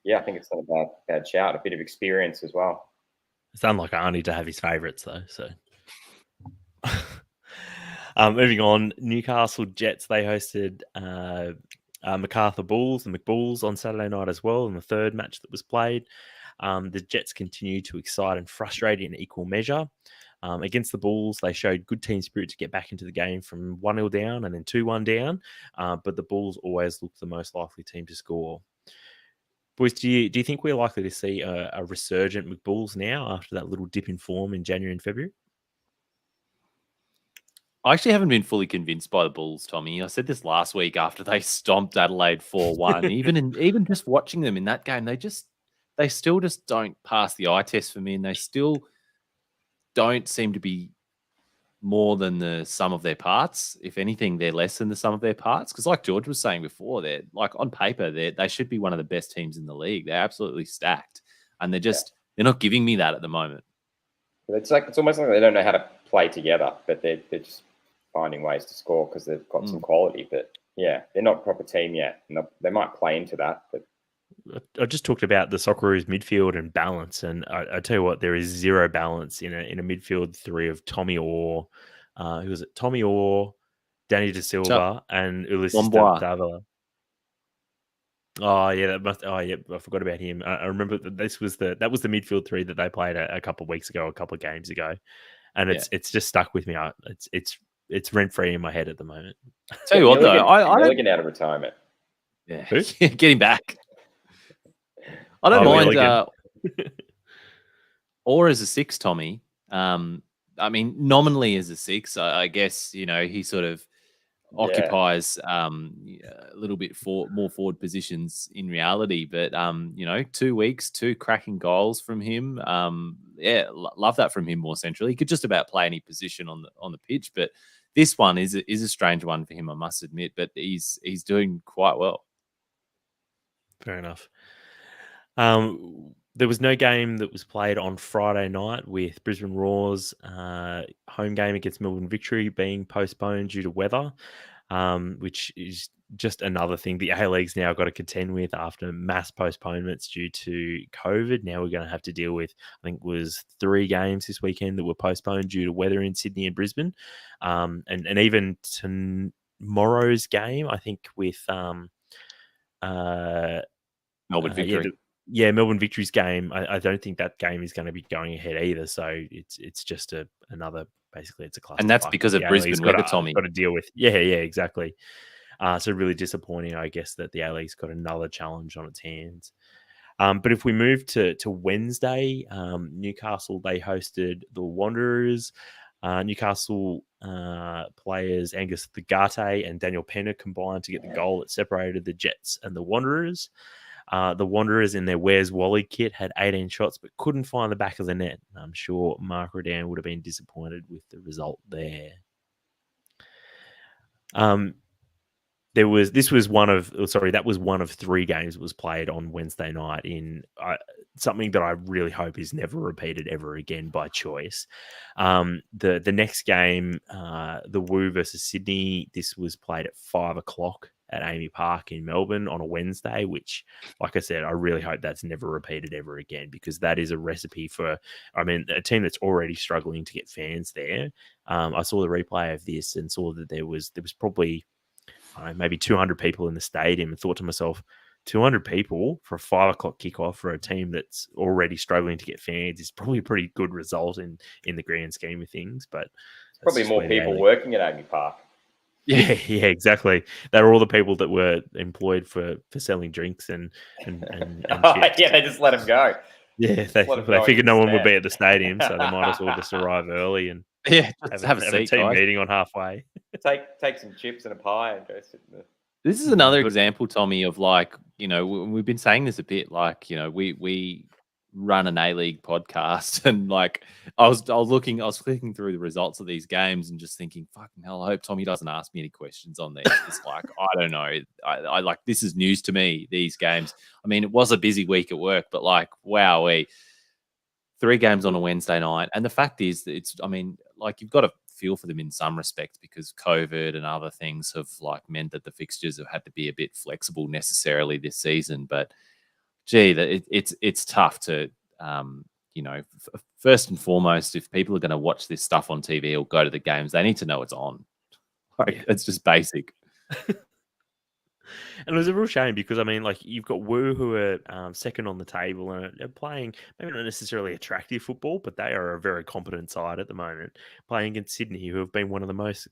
yeah, I think it's not a bad shout. A bit of experience as well. It's unlike Arnie to have his favourites though. So moving on, Newcastle Jets, they hosted MacArthur Bulls and McBulls on Saturday night as well in the third match that was played. The Jets continue to excite and frustrate in equal measure. Against the Bulls, they showed good team spirit to get back into the game from 1-0 down and then 2-1 down, but the Bulls always look the most likely team to score. Boys, do you think we're likely to see a resurgent McBulls now after that little dip in form in January and February? I actually haven't been fully convinced by the Bulls, Tommie. I said this last week after they stomped Adelaide 4-1. even just watching them in that game, they still just don't pass the eye test for me, and they still don't seem to be more than the sum of their parts. If anything, they're less than the sum of their parts. Because like George was saying before, they're like on paper, they should be one of the best teams in the league. They're absolutely stacked, and they're not giving me that at the moment. It's almost like they don't know how to play together, but they're just finding ways to score because they've got some quality. But yeah, they're not a proper team yet, and they might play into that. But I just talked about the Socceroos midfield and balance, and I tell you what, there is zero balance in a midfield three of Tommie Orr, who was it? Tommie Orr, Danny De Silva, and Ulysses Davila. Oh yeah, I forgot about him. I remember that that was the midfield three that they played a couple of weeks ago, a couple of games ago, and it's just stuck with me. It's rent free in my head at the moment. Tell you what, though, I don't get out of retirement. Yeah, get him back. I don't mind or as a 6, Tommie. I mean, nominally as a 6, I guess, he sort of occupies a little bit more forward positions in reality. But, 2 weeks, 2 cracking goals from him. Love that from him more centrally. He could just about play any position on the pitch. But this one is a strange one for him, I must admit. But he's doing quite well. Fair enough. There was no game that was played on Friday night with Brisbane Roar's home game against Melbourne Victory being postponed due to weather, which is just another thing the A-League's now got to contend with after mass postponements due to COVID. Now we're going to have to deal with, I think it was 3 games this weekend that were postponed due to weather in Sydney and Brisbane. And even tomorrow's game, I think with Melbourne Victory. Melbourne Victory's game. I don't think that game is going to be going ahead either. So it's just another. Basically, it's a class. And that's because of Brisbane weather, Tommie. Got to deal with. Yeah, exactly. So really disappointing, I guess, that the A-League's got another challenge on its hands. But if we move to Wednesday, Newcastle, they hosted the Wanderers. Newcastle players Angus Thagate and Daniel Penner combined to get the goal that separated the Jets and the Wanderers. The Wanderers in their Where's Wally kit had 18 shots but couldn't find the back of the net. I'm sure Mark Redan would have been disappointed with the result there. That was one of 3 games that was played on Wednesday night in something that I really hope is never repeated ever again by choice. The next game, the Woo versus Sydney, this was played at 5:00 at Amy Park in Melbourne on a Wednesday, which, like I said, I really hope that's never repeated ever again, because that is a recipe for, I mean, a team that's already struggling to get fans there. I saw the replay of this and saw that there was probably, I don't know, maybe 200 people in the stadium, and thought to myself, 200 people for a 5:00 kickoff for a team that's already struggling to get fans is probably a pretty good result in the grand scheme of things. But it's probably more people working at Amy Park. Yeah, exactly. They were all the people that were employed for selling drinks and chips. Yeah, they just let them go. Yeah, they figured no one would be at the stadium, so they might as well just arrive early and have a seat, team guys. meeting on halfway. Take some chips and a pie and go sit in the... This is another example, Tommie, of like, we've been saying this a bit, like, we run an A-League podcast, and like I was clicking through the results of these games and just thinking, fucking hell, I hope Tommie doesn't ask me any questions on these. It's like, I don't know. I like, this is news to me, these games. I mean, it was a busy week at work, but like, wow, 3 games on a Wednesday night. And the fact is that like, you've got to feel for them in some respects, because COVID and other things have like meant that the fixtures have had to be a bit flexible necessarily this season. But gee, it's tough to, first and foremost, if people are going to watch this stuff on TV or go to the games, they need to know it's on. Like, it's just basic. And it was a real shame, because I mean, like, you've got Woo, who are second on the table and are playing maybe not necessarily attractive football, but they are a very competent side at the moment, playing against Sydney, who have been one of the most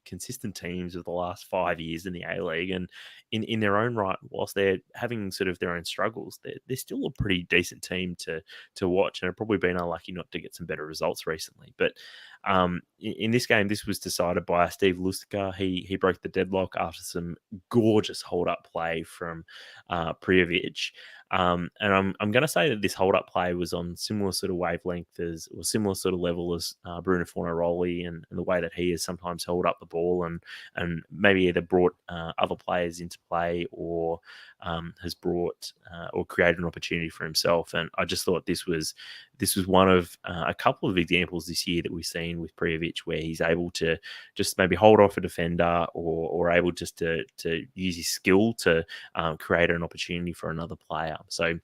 consistent teams of the last 5 years in the A-League. And in their own right, whilst they're having sort of their own struggles, they're still a pretty decent team to watch, and have probably been unlucky not to get some better results recently. But in this game, this was decided by Steve Lustica. He broke the deadlock after some gorgeous hold-up play from Prijovic. And I'm going to say that this hold-up play was on similar sort of wavelength as, or similar sort of level as Bruno Fornaroli, and the way that he has sometimes held up the ball and maybe either brought other players into play, or has brought or created an opportunity for himself. And I just thought this was one of a couple of examples this year that we've seen with Prijovic, where he's able to just maybe hold off a defender, or able just to use his skill to create an opportunity for another player. So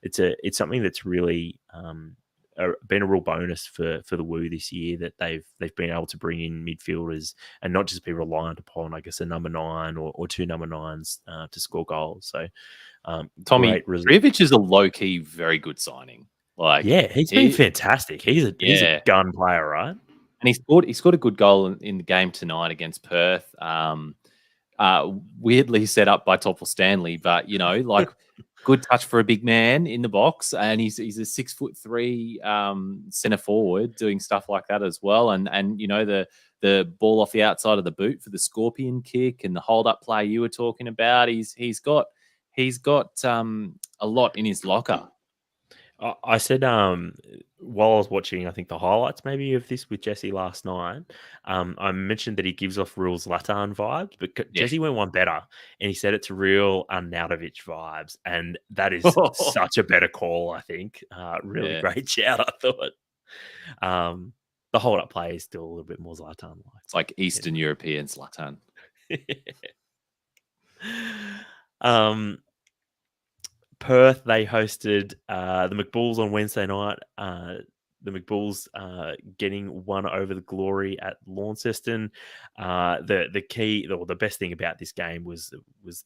it's something that's really been a real bonus for the Woo this year, that they've been able to bring in midfielders and not just be reliant upon, I guess, a number 9 or 2 number 9s to score goals. So Tommie, Prijovic is a low-key very good signing. Like, yeah, he's been fantastic. He's a gun player, right? And he scored a good goal in the game tonight against Perth. Weirdly set up by Toppel Stanley, but like, good touch for a big man in the box, and he's a 6'3" centre forward doing stuff like that as well. And the ball off the outside of the boot for the scorpion kick, and the hold up play you were talking about. He's got a lot in his locker. I said while I was watching, I think the highlights maybe of this with Jesse last night, I mentioned that he gives off real Zlatan vibes, but Jesse went one better, and he said it's real Arnautovic vibes, and that is such a better call, I think. Really great shout, I thought. The hold-up play is still a little bit more Zlatan-like. It's like Eastern European Zlatan. Perth, they hosted the McBulls on Wednesday night. The McBulls getting one over the Glory at Launceston. The key, or the best thing about this game was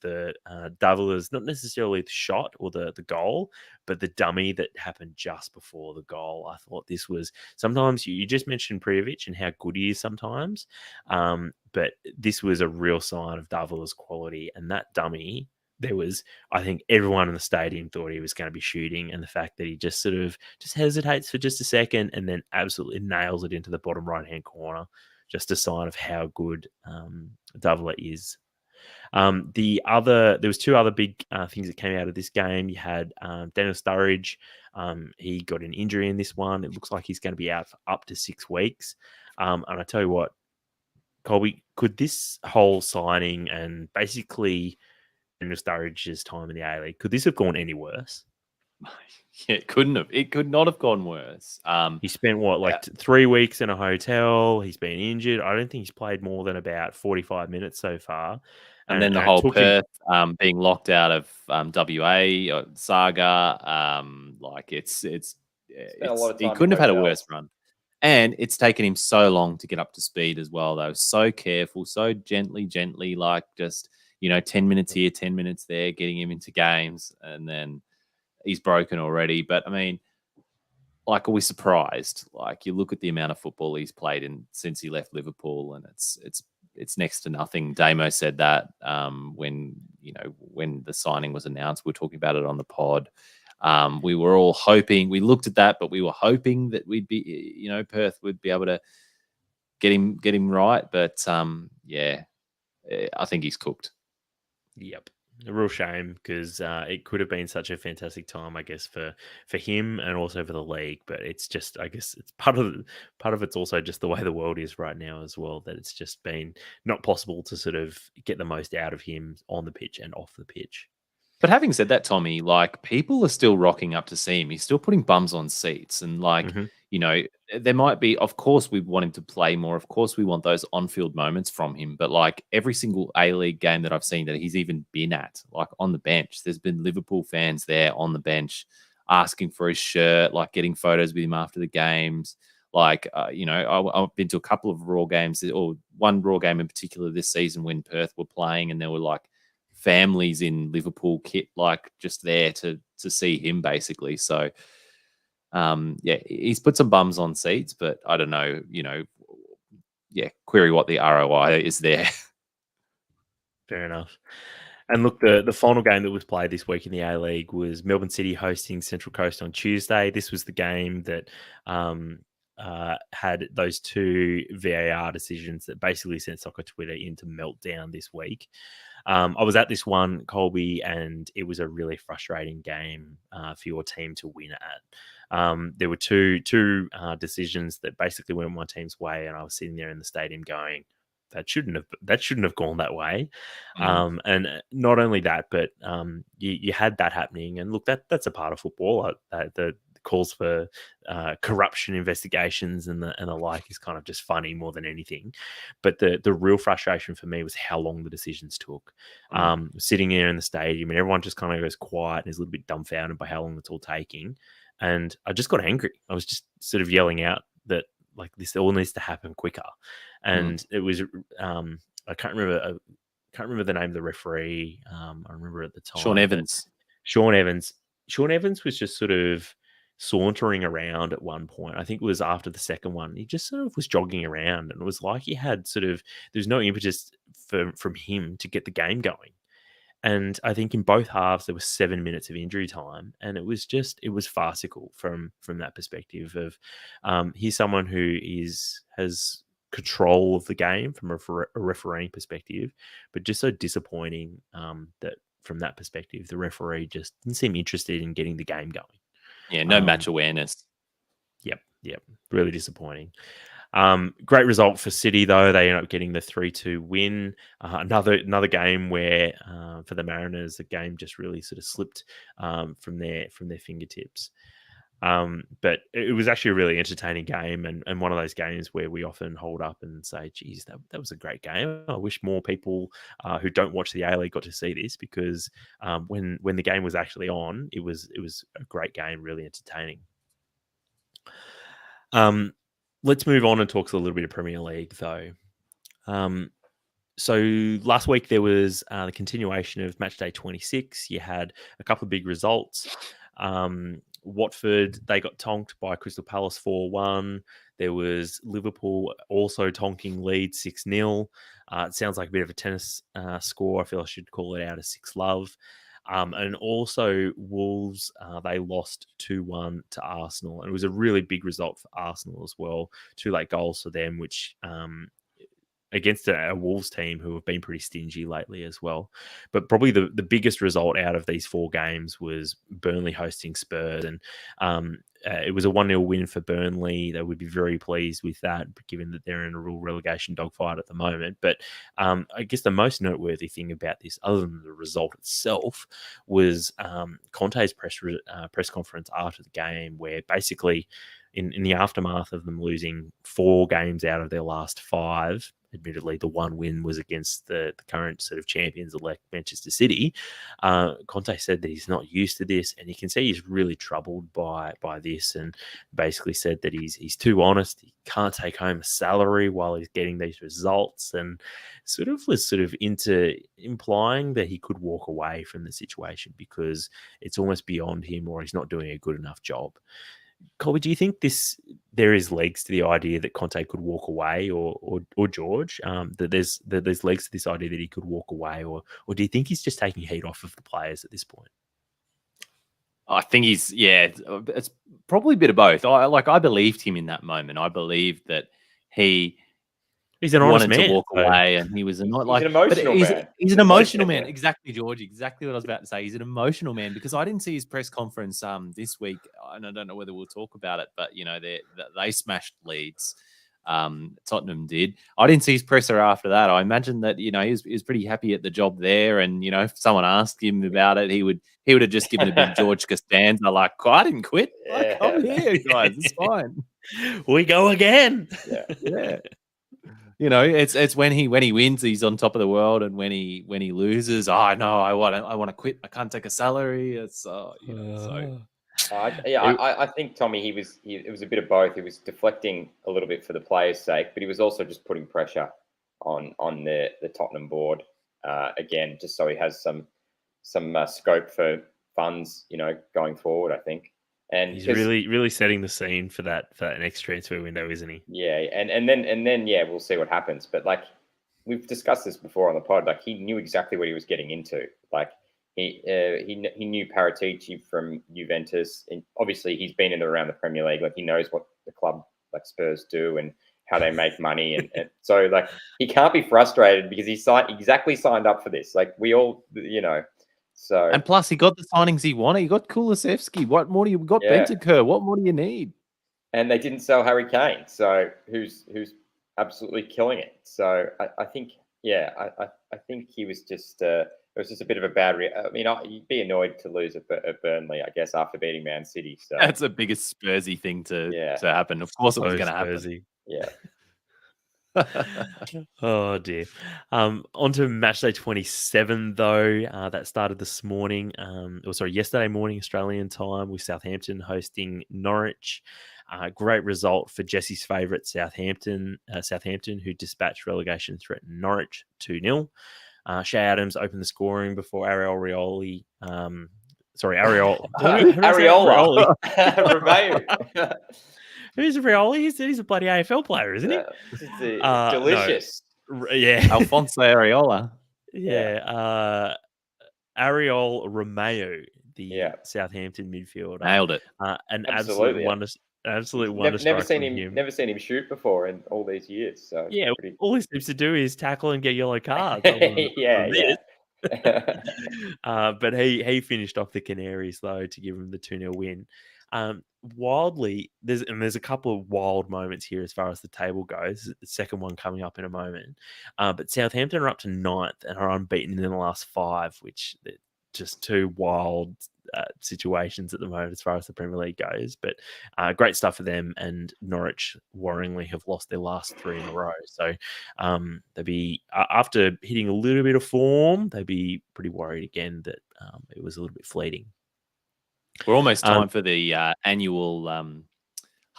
the Davela's, not necessarily the shot or the goal, but the dummy that happened just before the goal. I thought this was, sometimes you just mentioned Prijovic and how good he is sometimes, but this was a real sign of Davela's quality. And that dummy, I think everyone in the stadium thought he was going to be shooting, and the fact that he just sort of just hesitates for just a second and then absolutely nails it into the bottom right-hand corner, just a sign of how good Davila is. There was 2 other big things that came out of this game. You had Daniel Sturridge. He got an injury in this one. It looks like he's going to be out for up to 6 weeks. And I tell you what, Colby, could this whole signing and basically Daniel Sturridge's time in the A-League, could this have gone any worse? Yeah, it couldn't have. It could not have gone worse. He spent what, 3 weeks in a hotel. He's been injured. I don't think he's played more than about 45 minutes so far. And then the it whole took him- Perth being locked out of WA saga, a lot of he time couldn't in have had a hotels. worse run. And it's taken him so long to get up to speed as well. They were so careful, so gently, like just 10 minutes here, 10 minutes there, getting him into games, and then he's broken already. But I mean, like, are we surprised? Like, you look at the amount of football he's played in since he left Liverpool, and it's next to nothing. Damo said that when the signing was announced. We were talking about it on the pod. We were all hoping. We looked at that, but we were hoping that we'd be, Perth would be able to get him right. But I think he's cooked. Yep. A real shame because it could have been such a fantastic time, I guess, for him and also for the league. But it's just, I guess, it's part of it's also just the way the world is right now as well. That it's just been not possible to sort of get the most out of him on the pitch and off the pitch. But having said that, Tommie, like, people are still rocking up to see him. He's still putting bums on seats, and there might be. Of course, we want him to play more. Of course, we want those on-field moments from him. But like every single A-League game that I've seen that he's even been at, like on the bench, there's been Liverpool fans there on the bench asking for his shirt, like getting photos with him after the games. Like, I've been to a couple of Raw games, or one Raw game in particular this season when Perth were playing, and there were like families in Liverpool kit, like just there to see him basically. So he's put some bums on seats, but I don't know, query what the ROI is there. Fair enough. And look, the final game that was played this week in the A-League was Melbourne City hosting Central Coast on Tuesday. This was the game that had those 2 VAR decisions that basically sent soccer Twitter into meltdown this week. I was at this one, Colby, and it was a really frustrating game for your team to win at. There were two decisions that basically went my team's way, and I was sitting there in the stadium going, that shouldn't have gone that way. And not only that, but you had that happening, and look, that's a part of football. The calls for corruption investigations and the like is kind of just funny more than anything. But the real frustration for me was how long the decisions took. Sitting there in the stadium, and everyone just kind of goes quiet and is a little bit dumbfounded by how long it's all taking. And I just got angry. I was just sort of yelling out that, like, this all needs to happen quicker. And it was I can't remember the name of the referee. I remember at the time Sean Evans was just sort of sauntering around at one point. I think it was after the second one. He just sort of was jogging around, and it was like he had there's no impetus from him to get the game going. And I think in both halves there was 7 minutes of injury time, and it was farcical from that perspective of he's someone who has control of the game from a refereeing perspective, but just so disappointing that from that perspective the referee just didn't seem interested in getting the game going. Yeah, no match awareness. Yep, really disappointing. Great result for City, though. They ended up getting the 3-2 win. Another game where for the Mariners, the game just really sort of slipped from their fingertips. But it was actually a really entertaining game, and one of those games where we often hold up and say, geez, that was a great game. I wish more people who don't watch the A-League got to see this, because when the game was actually on, it was a great game, really entertaining. Let's move on and talk a little bit of Premier League, though. So last week there was the continuation of match day 26. You had a couple of big results. Watford, they got tonked by Crystal Palace 4-1. There was Liverpool also tonking Leeds 6-0. It sounds like a bit of a tennis score. I feel I should call it out as 6-love. And also Wolves, they lost 2-1 to Arsenal. And it was a really big result for Arsenal as well. 2 late goals for them, which against a Wolves team who have been pretty stingy lately as well. But probably the biggest result out of these 4 games was Burnley hosting Spurs. And it was a 1-0 win for Burnley. They would be very pleased with that, given that they're in a real relegation dogfight at the moment. But I guess the most noteworthy thing about this, other than the result itself, was Conte's press conference after the game, where basically in the aftermath of them losing 4 games out of their last 5, admittedly the one win was against the current sort of champions-elect Manchester City, Conte said that he's not used to this, and you can see he's really troubled by this, and basically said that he's too honest. He can't take home a salary while he's getting these results, and was into implying that he could walk away from the situation because it's almost beyond him, or he's not doing a good enough job. Colby, do you think there is legs to the idea that Conte could walk away, or George, that there's legs to this idea that he could walk away, or do you think he's just taking heat off of the players at this point? I think it's probably a bit of both. I believed him in that moment. I believed that he's an honest wanted man to walk away, and he was he's an emotional man. He's an emotional man. Exactly, George. Exactly what I was about to say. He's an emotional man, because I didn't see his press conference this week, and I don't know whether we'll talk about it, but they smashed Leeds. Tottenham did. I didn't see his presser after that. I imagine that he was pretty happy at the job there, and if someone asked him about it, he would have just given a big George Costanza, like, I didn't quit. Like, I'm here, guys. It's fine. We go again. Yeah. It's when he wins, he's on top of the world, and when he loses, I want to quit. I can't take a salary. It's so. I think Tommie, it was a bit of both. He was deflecting a little bit for the players' sake, but he was also just putting pressure on the Tottenham board again, just so he has some scope for funds, going forward, I think. And he's really setting the scene for that next transfer window, isn't he? Yeah, and then we'll see what happens. But like we've discussed this before on the pod, like he knew exactly what he was getting into. Like he knew Paratici from Juventus, and obviously he's been in and around the Premier League. Like he knows what the club like Spurs do and how they make money, and so like he can't be frustrated because he signed up for this. Like we all, So, and plus he got the signings he wanted. He got Kulusevski. What more do you got? Bentancur. What more do you need? And they didn't sell Harry Kane, so who's absolutely killing it. So I think I think he was just it was just a bit of a bad. You'd be annoyed to lose at Burnley, I guess, after beating Man City. So that's the biggest Spursy thing to happen. Of course, it was going to happen. Yeah. Oh dear. On to matchday 27 though. That started this morning. Yesterday morning Australian time, with Southampton hosting Norwich. Great result for Jesse's favourite Southampton, who dispatched relegation threat Norwich 2-0. Shea Adams opened the scoring before Areola. Areola. Romeo. Who's Rioli? He's a bloody AFL player, isn't he? It's delicious. No. Yeah. Alfonso Areola. Yeah. Ariel Romeo, the Southampton midfielder. Nailed it. An absolute wonder. Never seen him shoot before in all these years. So all he seems to do is tackle and get yellow cards. But he finished off the Canaries though to give him the 2-0 win. Wildly, there's a couple of wild moments here as far as the table goes. The second one coming up in a moment. But Southampton are up to 9th and are unbeaten in the last 5, which are just 2 wild situations at the moment as far as the Premier League goes. But great stuff for them. And Norwich, worryingly, have lost their last 3 in a row. So they'll be, after hitting a little bit of form, they'd be pretty worried again that it was a little bit fleeting. We're almost time for the annual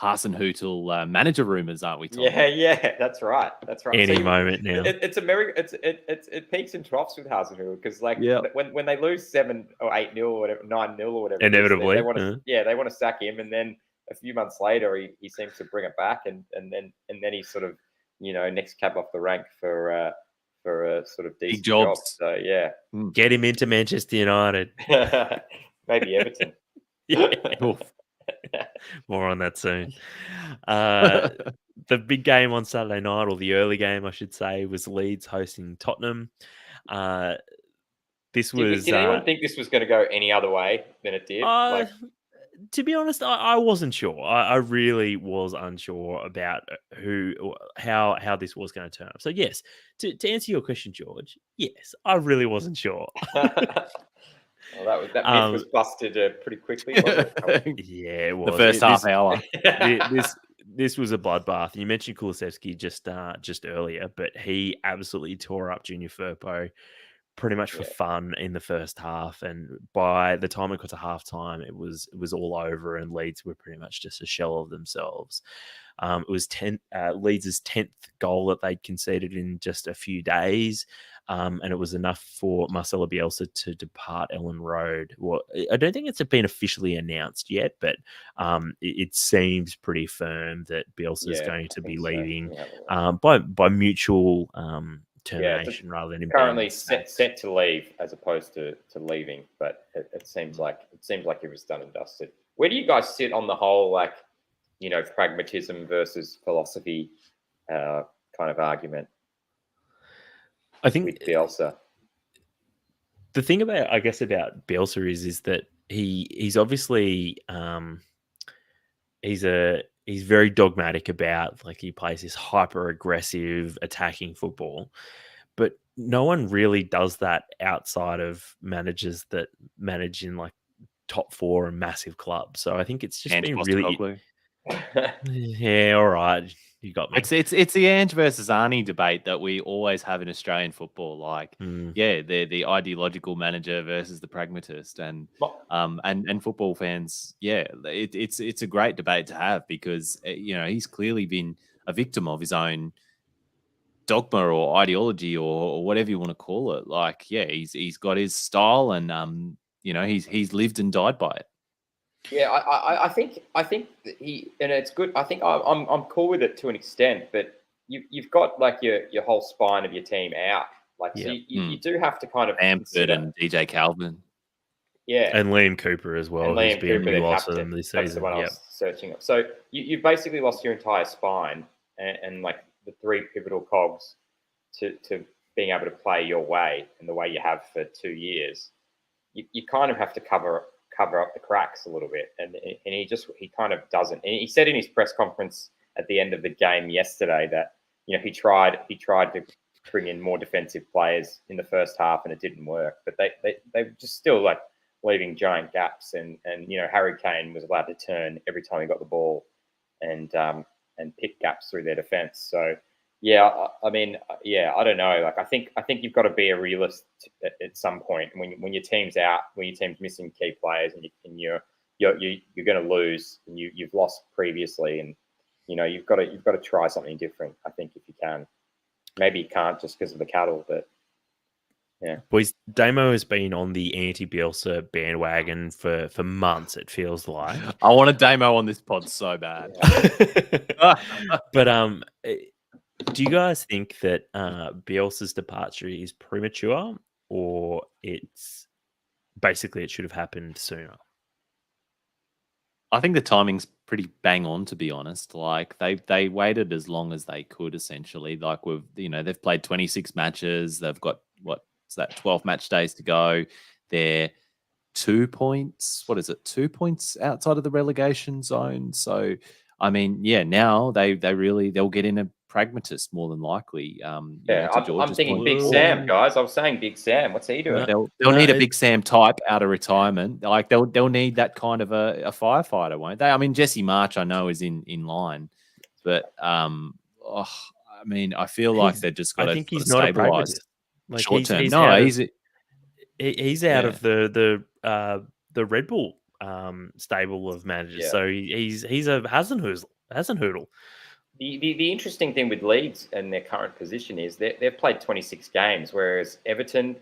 Hasenhüttl manager rumors, aren't we, Tom? Yeah, that's right. Any moment now. It peaks and troughs with Hasenhüttl because when they lose 7 or 8-0 or whatever, 9-0 or whatever, inevitably they want to sack him, and then a few months later he seems to bring it back, and then he's sort of next cab off the rank for a sort of decent job. So get him into Manchester United, maybe Everton. More on that soon. The big game on Saturday night, or the early game, I should say, was Leeds hosting Tottenham. Did anyone think this was going to go any other way than it did? to be honest, I wasn't sure. I really was unsure about how this was going to turn up. So yes, to answer your question, George, yes, I really wasn't sure. Well, that myth was busted pretty quickly, wasn't it? Yeah, it was. The first half hour. This was a bloodbath. You mentioned Kulusevski just earlier, but he absolutely tore up Junior Firpo pretty much for fun in the first half, and by the time it got to halftime, it was all over, and Leeds were pretty much just a shell of themselves. It was Leeds' 10th goal that they'd conceded in just a few days, and it was enough for Marcelo Bielsa to depart Ellen Road. Well, I don't think it's been officially announced yet, but it seems pretty firm that Bielsa is going to be leaving by mutual termination rather than currently set to leave as opposed to leaving. But it seems like it was done and dusted. Where do you guys sit on the whole pragmatism versus philosophy kind of argument? I think with Bielsa, the thing about Bielsa is that he's obviously he's very dogmatic about, like, he plays this hyper aggressive attacking football, but no one really does that outside of managers that manage in like top 4 and massive clubs. So I think it's just been really. Yeah, all right, you got me. It's the Ange versus Arnie debate that we always have in Australian football. Like, they're the ideological manager versus the pragmatist, and football fans. Yeah, it's a great debate to have because he's clearly been a victim of his own dogma or ideology or whatever you want to call it. Like, yeah, he's got his style, and he's lived and died by it. Yeah, I think that and it's good. I think I'm cool with it to an extent, but you've got like your whole spine of your team out. Like, so you do have to kind of Bamford and DJ Calvin. Yeah, and Liam Cooper as well. And Liam Cooper, been lost for them this season. That's the one I was searching up. So you've basically lost your entire spine and like the 3 pivotal cogs to being able to play your way and the way you have for 2 years. You kind of have to cover up the cracks a little bit, and he kind of doesn't. And he said in his press conference at the end of the game yesterday that he tried to bring in more defensive players in the first half and it didn't work, but they just still like leaving giant gaps, and Harry Kane was allowed to turn every time he got the ball and pick gaps through their defense. So yeah, I mean, I don't know. Like, I think you've got to be a realist at some point. When your team's out, when your team's missing key players, and you're going to lose, and you've lost previously, and you've got to try something different. I think if you can, maybe you can't just because of the cattle, but yeah. Boys, Damo has been on the anti-Bielsa bandwagon for months. It feels like I want a Damo on this pod so bad, but do you guys think that Bielsa's departure is premature, or it should have happened sooner? I think the timing's pretty bang on, to be honest. Like, they waited as long as they could, essentially. Like, they've played 26 matches. They've got 12 match days to go. They're 2 points. What is it? 2 points outside of the relegation zone. So, I mean, yeah, now they'll get in a pragmatist more than likely. I'm thinking Big Sam, guys. I was saying Big Sam. What's he doing? They'll need a Big Sam type out of retirement. Like, they'll need that kind of a firefighter, won't they? I mean, Jesse March, I know, is in line, but I mean, I feel like they've just got to. I think he's not a pragmatist. Like, short term. He's out of the Red Bull stable of managers. Yeah. So he's a Hasenhüttl. The interesting thing with Leeds and their current position is they've played 26 games, whereas Everton,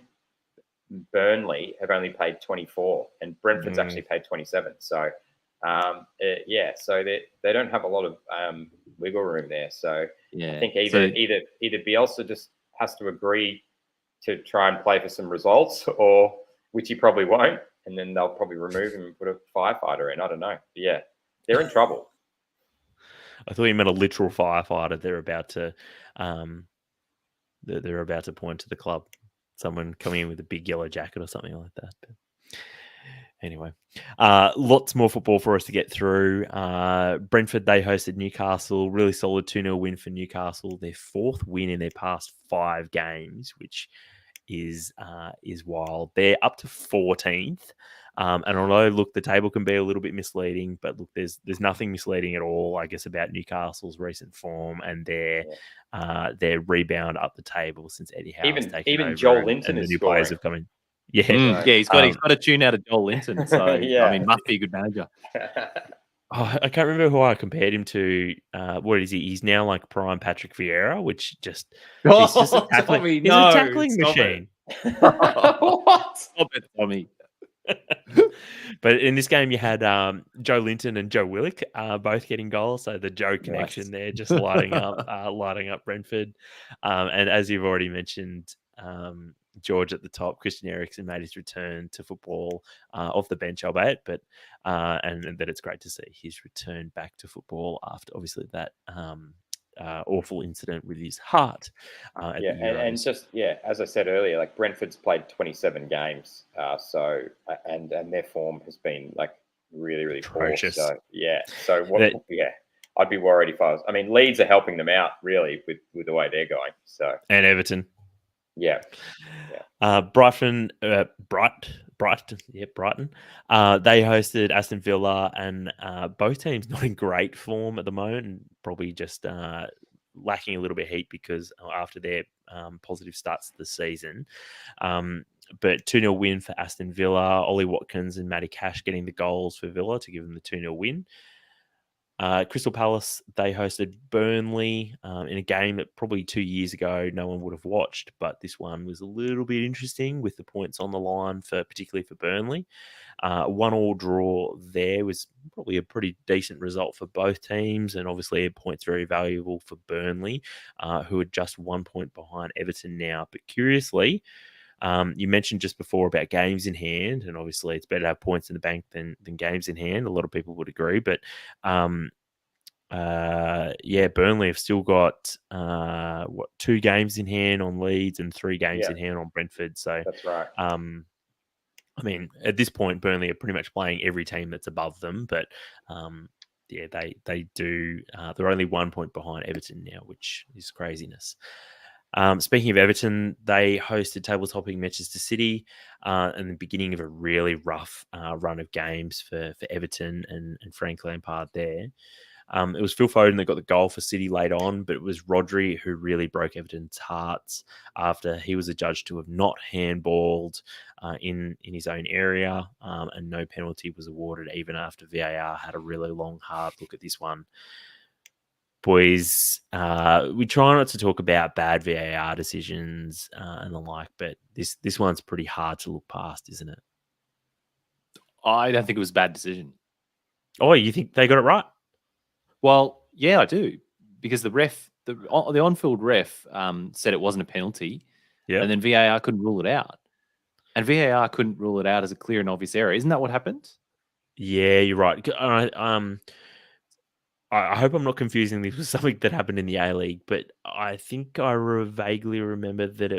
Burnley have only played 24, and Brentford's actually played 27. So, so they don't have a lot of wiggle room there. So I think either Bielsa just has to agree to try and play for some results, or which he probably won't, and then they'll probably remove him and put a firefighter in. I don't know. But yeah, they're in trouble. I thought you meant a literal firefighter. They're about to point to the club. Someone coming in with a big yellow jacket or something like that. Anyway, lots more football for us to get through. Brentford, they hosted Newcastle. Really solid 2-0 win for Newcastle. Their 4th win in their past 5 games, which is wild. They're up to 14th. And although, look, the table can be a little bit misleading, but look, there's nothing misleading at all, I guess, about Newcastle's recent form and their rebound up the table since Eddie Howe's taken over. Joel Linton and the is new scoring. players have come in. Yeah, yeah, he's got a tune out of Joel Linton, so Yeah. I mean, must be a good manager. I can't remember who I compared him to. What is he? He's now like prime Patrick Vieira, which he's just a tackling, Tommie, he's no, a tackling stop machine. What? Stop it, Tommie. But in this game, you had Joe Linton and Joe Willock both getting goals, so the Joe connection there, just lighting up Brentford. And as you've already mentioned, George at the top, Christian Eriksen made his return to football off the bench, albeit, but and that it's great to see his return back to football after obviously that awful incident with his heart. At the Euros. and just as I said earlier, like Brentford's played 27 games, so and their form has been like really atrocious. Poor. So I'd be worried if I was. I mean, Leeds are helping them out really with the way they're going. So and Everton. Yeah. Brighton. Brighton. They hosted Aston Villa, and both teams not in great form at the moment. Probably just lacking a little bit of heat because after their positive starts to the season. But 2-0 win for Aston Villa. Ollie Watkins and Matty Cash getting the goals for Villa to give them the 2-0 win. Crystal Palace, they hosted Burnley in a game that probably 2 years ago no one would have watched, but this one was a little bit interesting with the points on the line, particularly for Burnley. 1-1 draw there was probably a pretty decent result for both teams, and obviously a point's very valuable for Burnley, who are just 1 point behind Everton now. But curiously, you mentioned just before about games in hand, and obviously it's better to have points in the bank than games in hand. A lot of people would agree, but Burnley have still got 2 games in hand on Leeds and 3 games in hand on Brentford. So that's right. I mean, at this point, Burnley are pretty much playing every team that's above them, but they do. They're only 1 point behind Everton now, which is craziness. Speaking of Everton, they hosted table-topping Manchester City in the beginning of a really rough run of games for Everton and Frank Lampard there. It was Phil Foden that got the goal for City late on, but it was Rodri who really broke Everton's hearts after he was adjudged to have not handballed in his own area, and no penalty was awarded even after VAR had a really long, hard look at this one. Boys, we try not to talk about bad VAR decisions and the like, but this one's pretty hard to look past, isn't it? I don't think it was a bad decision. Oh, you think they got it right? Well, yeah, I do, because the on-field ref said it wasn't a penalty, and then VAR couldn't rule it out, and VAR couldn't rule it out as a clear and obvious error. Isn't that what happened? Yeah, you're right. I hope I'm not confusing this with something that happened in the A-League, but I think I vaguely remember that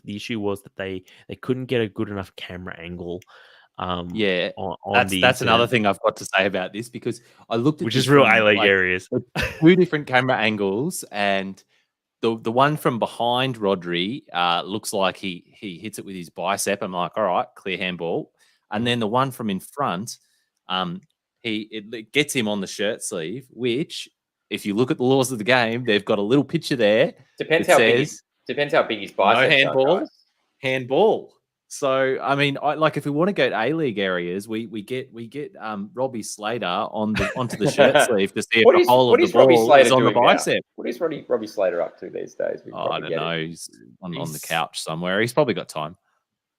the issue was that they couldn't get a good enough camera angle. That's another thing I've got to say about this, because I looked at which is real A-League areas. 2 different camera angles, and the one from behind Rodri looks like he hits it with his bicep. I'm like, all right, clear handball. And then the one from in front, it gets him on the shirt sleeve, which, if you look at the laws of the game, they've got a little picture there. Depends how big his biceps no handball. So, I mean, if we want to go to A-League areas, we get Robbie Slater onto the shirt sleeve to see if the whole of the ball is on the bicep. Now? What is Robbie Slater up to these days? I don't know. He's on the couch somewhere. He's probably got time.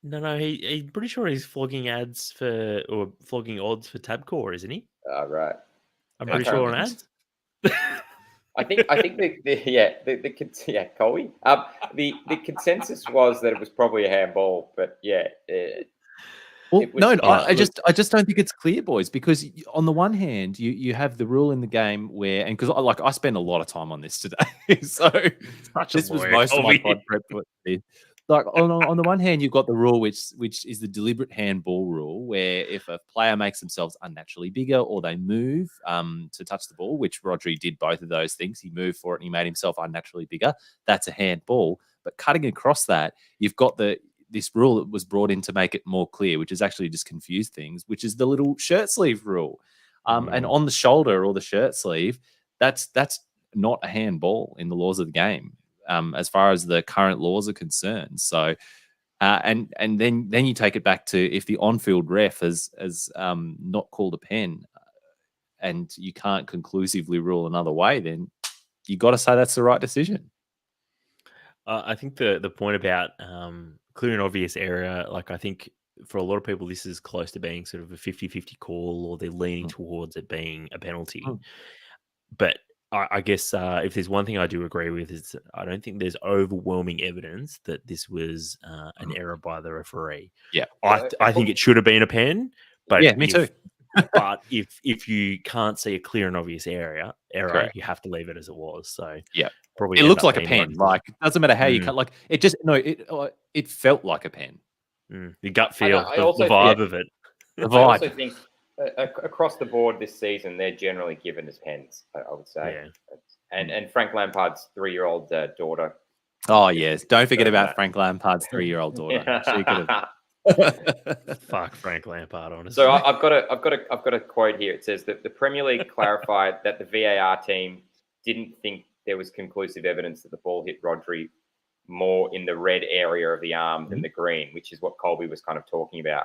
No, he's pretty sure he's flogging odds for Tabcorp, isn't he? Right. I'm pretty sure on ads. I think Colby. The consensus was that it was probably a handball, but I just don't think it's clear, boys, because on the one hand, you have the rule in the game where, and because I spend a lot of time on this today, so this was most of my pod prep for this. like on the one hand, you've got the rule which is the deliberate handball rule, where if a player makes themselves unnaturally bigger or they move to touch the ball, which Rodri did both of those things, he moved for it and he made himself unnaturally bigger. That's a handball. But cutting across that, you've got this rule that was brought in to make it more clear, which has actually just confused things, which is the little shirt sleeve rule. And on the shoulder or the shirt sleeve, that's not a handball in the laws of the game. As far as the current laws are concerned. So, and then you take it back to if the on-field ref has not called a pen, and you can't conclusively rule another way, then you got to say that's the right decision. I think the point about clear and obvious error, like I think for a lot of people, this is close to being sort of a 50-50 call, or they're leaning towards it being a penalty. But I guess if there's one thing I do agree with is I don't think there's overwhelming evidence that this was an error by the referee. Yeah, I think it should have been a pen. But yeah, me too. But if you can't see a clear and obvious error, Correct. you have to leave it as it was. So yeah, probably it looks like a pen. Like it doesn't matter how you cut. Like it just it felt like a pen. The gut feel, I the also vibe of it. The vibe. I also think across the board this season, they're generally given as pens, I would say. Yeah. And Frank Lampard's 3-year-old daughter. Oh yes, don't forget about Frank Lampard's 3-year-old daughter. She could have. Fuck Frank Lampard, honestly. So I've got a quote here. It says that the Premier League clarified that the VAR team didn't think there was conclusive evidence that the ball hit Rodri more in the red area of the arm than the green, which is what Colby was kind of talking about.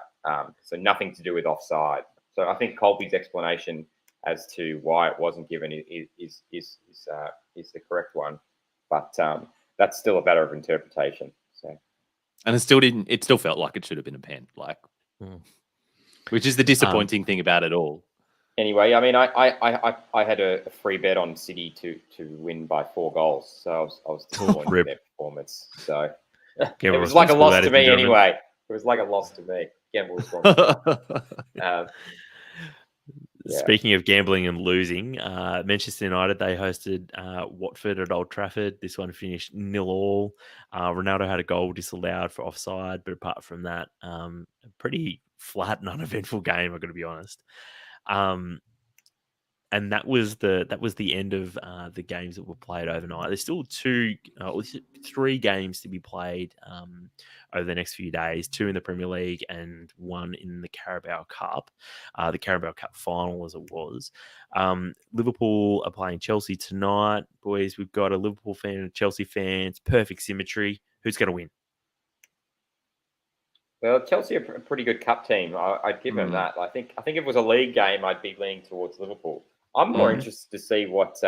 So nothing to do with offside. So I think Colby's explanation as to why it wasn't given is the correct one, but that's still a matter of interpretation. So, and it still felt like it should have been a pen, like, which is the disappointing thing about it all. Anyway, I mean, I had a free bet on City to win by 4 goals, so I was disappointed with their performance. So it was like a loss to me anyway. It was like a loss to me. Gamble responsibility. Speaking of gambling and losing, Manchester United, they hosted Watford at Old Trafford. This one finished 0-0. Ronaldo had a goal disallowed for offside, but apart from that, a pretty flat and uneventful game, I've got to be honest. And that was the end of the games that were played overnight. There's still 3 games to be played over the next few days, 2 in the Premier League and 1 in the Carabao Cup, the Carabao Cup final as it was. Liverpool are playing Chelsea tonight. Boys, we've got a Liverpool fan and a Chelsea fan. It's perfect symmetry. Who's going to win? Well, Chelsea are a pretty good cup team. I'd give them that. I think if it was a league game, I'd be leaning towards Liverpool. I'm more interested to see what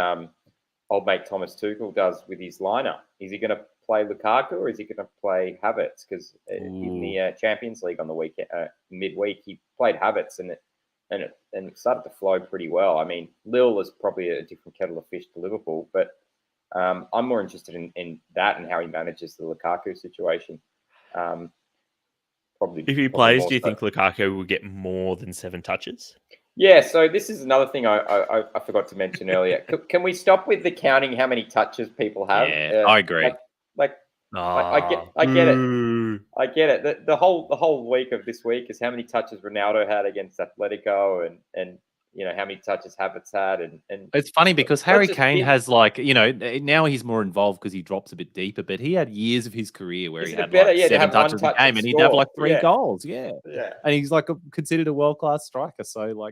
old mate Thomas Tuchel does with his lineup. Is he going to play Lukaku or is he going to play Havertz? Because in the Champions League on the weekend, midweek, he played Havertz and it started to flow pretty well. I mean, Lille is probably a different kettle of fish to Liverpool, but I'm more interested in that and how he manages the Lukaku situation. Probably. If he plays, do you think Lukaku will get more than 7 touches? Yeah, so this is another thing I forgot to mention earlier. Can we stop with the counting how many touches people have? Yeah, I agree. I get it. I get it. The whole week of this week is how many touches Ronaldo had against Atletico and you know how many touches Havertz had and it's funny because Harry Kane has now he's more involved because he drops a bit deeper, but he had years of his career where he had 7 touches a game and he'd have 3 goals. Yeah. And he's considered a world-class striker. So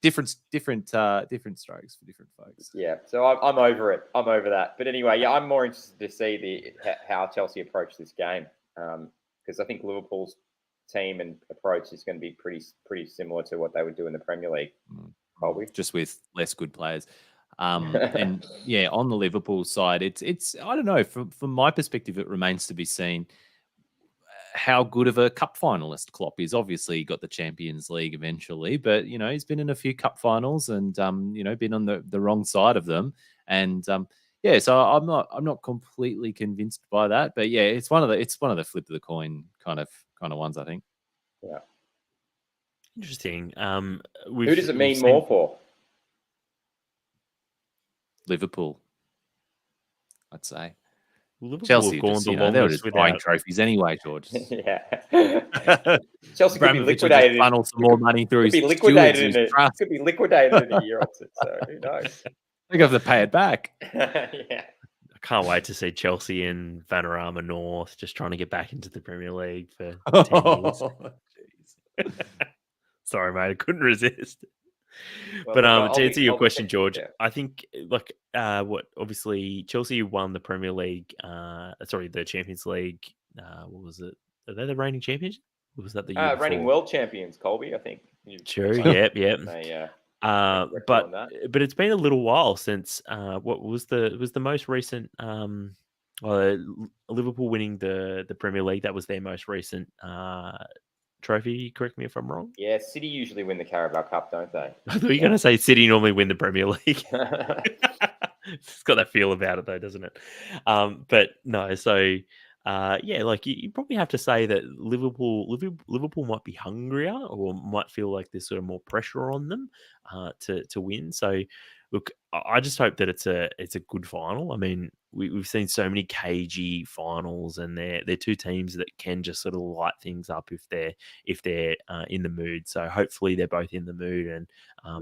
different strokes for different folks. Yeah. So I'm over it. I'm over that. But anyway, I'm more interested to see how Chelsea approach this game because I think Liverpool's team and approach is going to be pretty similar to what they would do in the Premier League. Probably just with less good players. And yeah, on the Liverpool side, it's I don't know. From my perspective, it remains to be seen how good of a cup finalist Klopp is. Obviously, he got the Champions League eventually, but he's been in a few cup finals and been on the wrong side of them. And so I'm not completely convinced by that, but yeah, it's one of the flip of the coin kind of ones, I think. Yeah. Interesting. Who does it mean more for? Liverpool, I'd say. Liverpool Chelsea have gone just, the they were longest just buying without. trophies anyway, George. Yeah. Chelsea could be Abramovich will just liquidated. funnel some more money through Could be his liquidated stewards, in his it. trust. Could be liquidated in a year or two. So who knows? They're going to have to pay it back. Yeah. I can't wait to see Chelsea and Vanarama North just trying to get back into the Premier League for 10 years. Jeez. Sorry, mate, I couldn't resist. Well, But look, I'll to be- answer your I'll be question, thinking- George, yeah. I think obviously Chelsea won the Premier League. The Champions League. What was it? Are they the reigning champions? Or was that the year Reigning before? world champions, Colby, I think. True. Yep. They, But it's been a little while since what was the most recent Liverpool winning the Premier League. That was their most recent trophy. Correct me if I'm wrong. yeah, City usually win the Carabao Cup, don't they? I thought you were going to say City normally win the Premier League. It's got that feel about it, though, doesn't it? But no, so like you probably have to say that Liverpool might be hungrier or might feel like there's sort of more pressure on them to win. So look, I just hope that it's a good final. I mean, we've seen so many cagey finals, and they're two teams that can just sort of light things up if they're in the mood. So hopefully they're both in the mood, and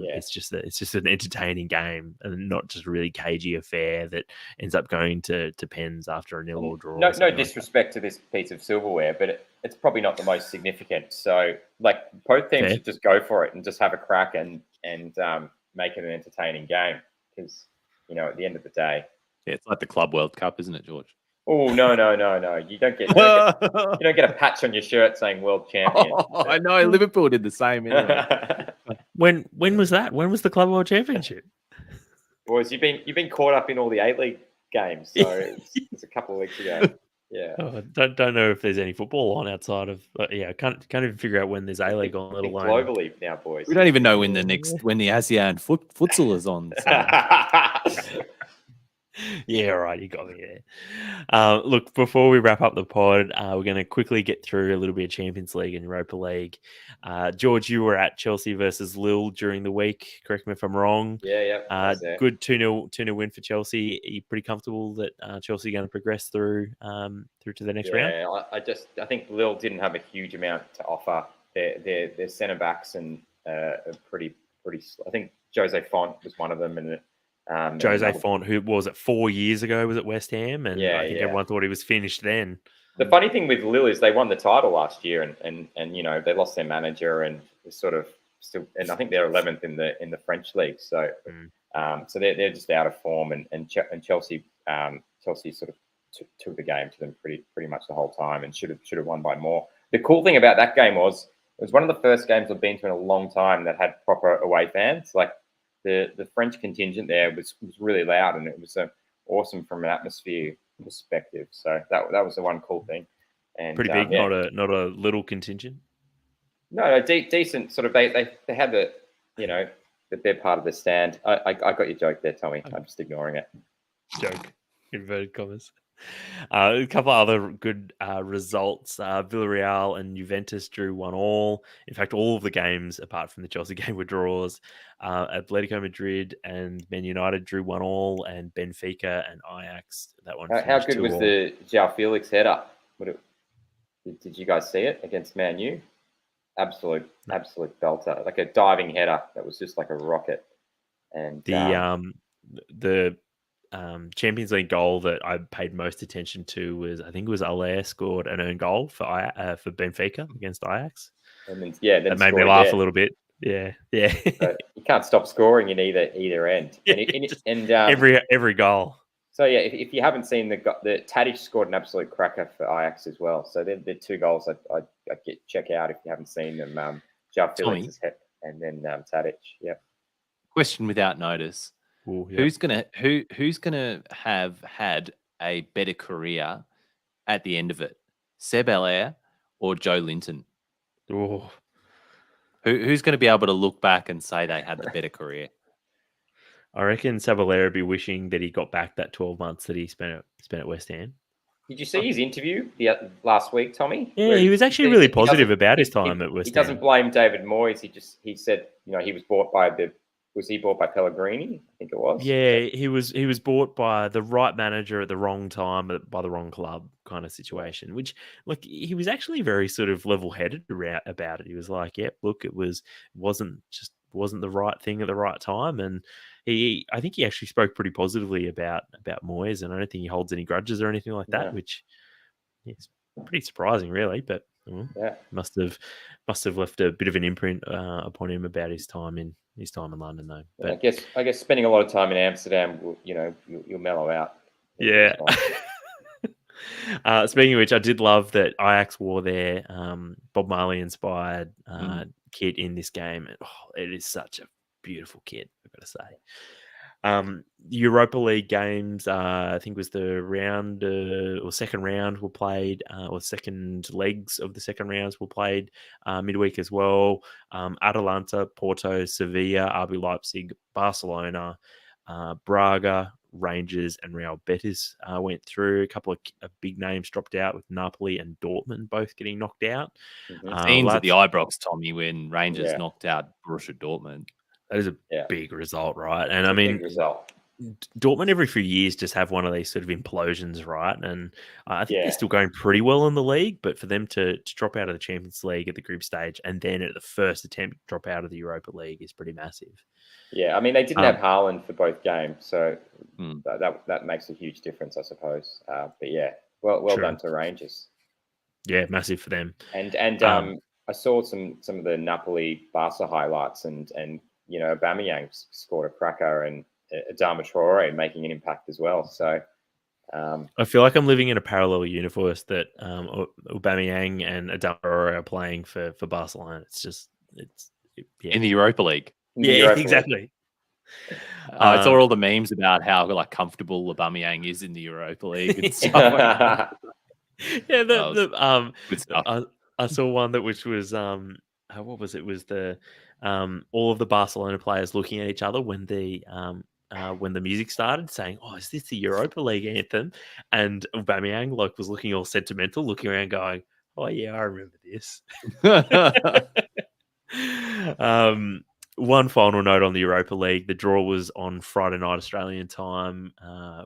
it's just an entertaining game and not just a really cagey affair that ends up going to pens after a 0 draw. No disrespect to this piece of silverware, but it's probably not the most significant. So, like, both teams should just go for it and just have a crack and make it an entertaining game, because at the end of the day, Yeah, it's like the Club World Cup, isn't it, George? oh no, you don't get a patch on your shirt saying world champion. Oh, I know Liverpool did the same. Anyway. When was that? When was the Club World Championship? Boys, you've been caught up in all the A-League games, so it's a couple of weeks ago. Yeah. Oh, don't know if there's any football on outside of. I can't even figure out when there's A-League on. Let alone globally now, boys. We don't even know when the ASEAN futsal is on. So. Yeah, all right, you got me there. Look, before we wrap up the pod, we're going to quickly get through a little bit of Champions League and Europa League. George, you were at Chelsea versus Lille during the week. Correct me if I'm wrong. Yeah. Good 2-0 win for Chelsea. Are you pretty comfortable that Chelsea are going to progress through to the next round? Yeah, I think Lille didn't have a huge amount to offer. Their centre backs and are pretty. I think Jose Font was one of them, and. Jose Font, who was it 4 years ago, was at West Ham, and I think everyone thought he was finished then. The funny thing with Lille is they won the title last year, and they lost their manager, and sort of still, and I think they're 11th in the French league. So so they're just out of form, and Chelsea sort of took the game to them pretty much the whole time, and should have won by more. The cool thing about that game was it was one of the first games I've been to in a long time that had proper away fans. Like, the French contingent there was really loud, and it was awesome from an atmosphere perspective. So that was the one cool thing. And pretty big, not a little contingent. No, decent. Sort of they had that they're part of the stand. I got your joke there, Tommie. I'm just ignoring it. Joke, inverted commas. A couple of other good results. Villarreal and Juventus drew 1-1. In fact, all of the games, apart from the Chelsea game, were draws. Atletico Madrid and Man United drew 1-1, and Benfica and Ajax. That one. How good was the João Felix header? Did you guys see it against Man U? Absolute belter, like a diving header that was just like a rocket. And the Champions League goal that I paid most attention to was, I think it was Allaire scored an earned goal for Benfica against Ajax. And then that made me laugh a little bit. Yeah. So you can't stop scoring in either end. And every goal. So yeah, if you haven't seen the Tadic scored an absolute cracker for Ajax as well. So they're two goals I'd check out if you haven't seen them. João Felix's hit, and then Tadic. Yeah. Question without notice. Ooh, yeah. Who's gonna have had a better career at the end of it? Seb Allaire or Joe Linton? Oh. Who's going to be able to look back and say they had the better career? I reckon Saballera would be wishing that he got back that 12 months that he spent at West Ham. Did you see his interview last week, Tommie? Yeah, he was actually really positive about his time at West Ham. He doesn't blame David Moyes. He said, he was bought by the Was he bought by Pellegrini? I think it was. Yeah, he was bought by the right manager at the wrong time by the wrong club kind of situation. Which, like, he was actually very sort of level-headed about it. He was like, "Yep, look, wasn't the right thing at the right time." And I think he actually spoke pretty positively about Moyes, and I don't think he holds any grudges or anything like that. Yeah. Which is pretty surprising, really. But Yeah. must have left a bit of an imprint upon him about his time in London, though. But I guess spending a lot of time in Amsterdam, you'll mellow out. yeah. Speaking of which, I did love that Ajax wore their Bob Marley inspired kit in this game. It is such a beautiful kit, I've got to say. Europa League games, I think was the round or second round were played, or second legs of the second rounds were played midweek as well. Atalanta, Porto, Sevilla, RB Leipzig, Barcelona, Braga, Rangers, and Real Betis went through. A couple of big names dropped out, with Napoli and Dortmund both getting knocked out. Scenes at the Ibrox, Tommie, when Rangers knocked out Borussia Dortmund. That is a big result, right? And It's I mean, big result. Dortmund every few years just have one of these sort of implosions, right? And I think they're still going pretty well in the league, but for them to drop out of the Champions League at the group stage and then at the first attempt drop out of the Europa League is pretty massive. Yeah, I mean, they didn't have Haaland for both games, so that makes a huge difference, I suppose. But yeah, well done to Rangers. Yeah, massive for them. And I saw some of the Napoli Barca highlights, and Aubameyang scored a cracker, and Adama Traore making an impact as well. So I feel like I'm living in a parallel universe that Aubameyang and Adama Traore are playing for Barcelona. It's in the Europa League. Exactly. I saw all the memes about how comfortable Aubameyang is in the Europa League and stuff. Good stuff. I saw one which was what was it? It was the all of the Barcelona players looking at each other when the music started, saying, "Oh, is this the Europa League anthem?" And Aubameyang was looking all sentimental, looking around, going, "Oh yeah, I remember this." One final note on the Europa League. The draw was on Friday night Australian time,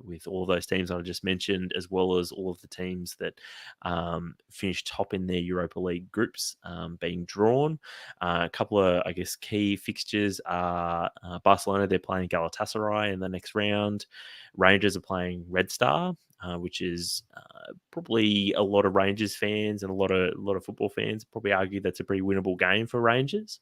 with all those teams I just mentioned, as well as all of the teams that finished top in their Europa League groups being drawn. A couple of, I guess, key fixtures are Barcelona. They're playing Galatasaray in the next round. Rangers are playing Red Star, which is probably a lot of Rangers fans and a lot of football fans probably argue that's a pretty winnable game for Rangers.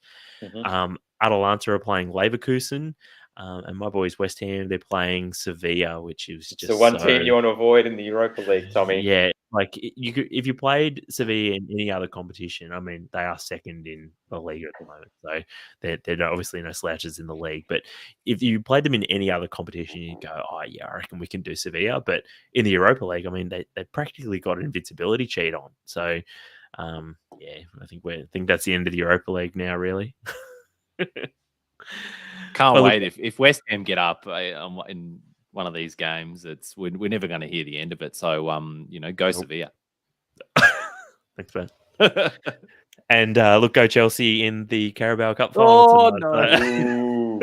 Atalanta are playing Leverkusen, and my boys West Ham, they're playing Sevilla, which is just the one team you want to avoid in the Europa League, Tommie. Yeah, if you played Sevilla in any other competition, I mean, they are second in the league at the moment, so they're obviously no slouches in the league. But if you played them in any other competition, you'd go, "Oh yeah, I reckon we can do Sevilla." But in the Europa League, I mean, they practically got an invincibility cheat on. So I think that's the end of the Europa League now, really. Can't wait if West Ham get up in one of these games. We're never going to hear the end of it. So go Sevilla. Thanks, man. And go Chelsea in the Carabao Cup final tonight. No.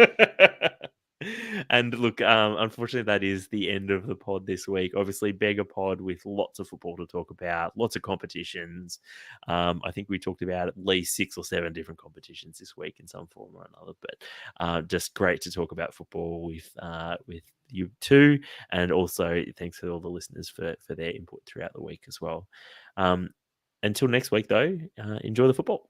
And look, unfortunately, that is the end of the pod this week. Obviously, Beggar pod with lots of football to talk about, lots of competitions. I think we talked about at least 6 or 7 different competitions this week in some form or another. But just great to talk about football with you too, and also thanks to all the listeners for their input throughout the week as well. Until next week, though, enjoy the football.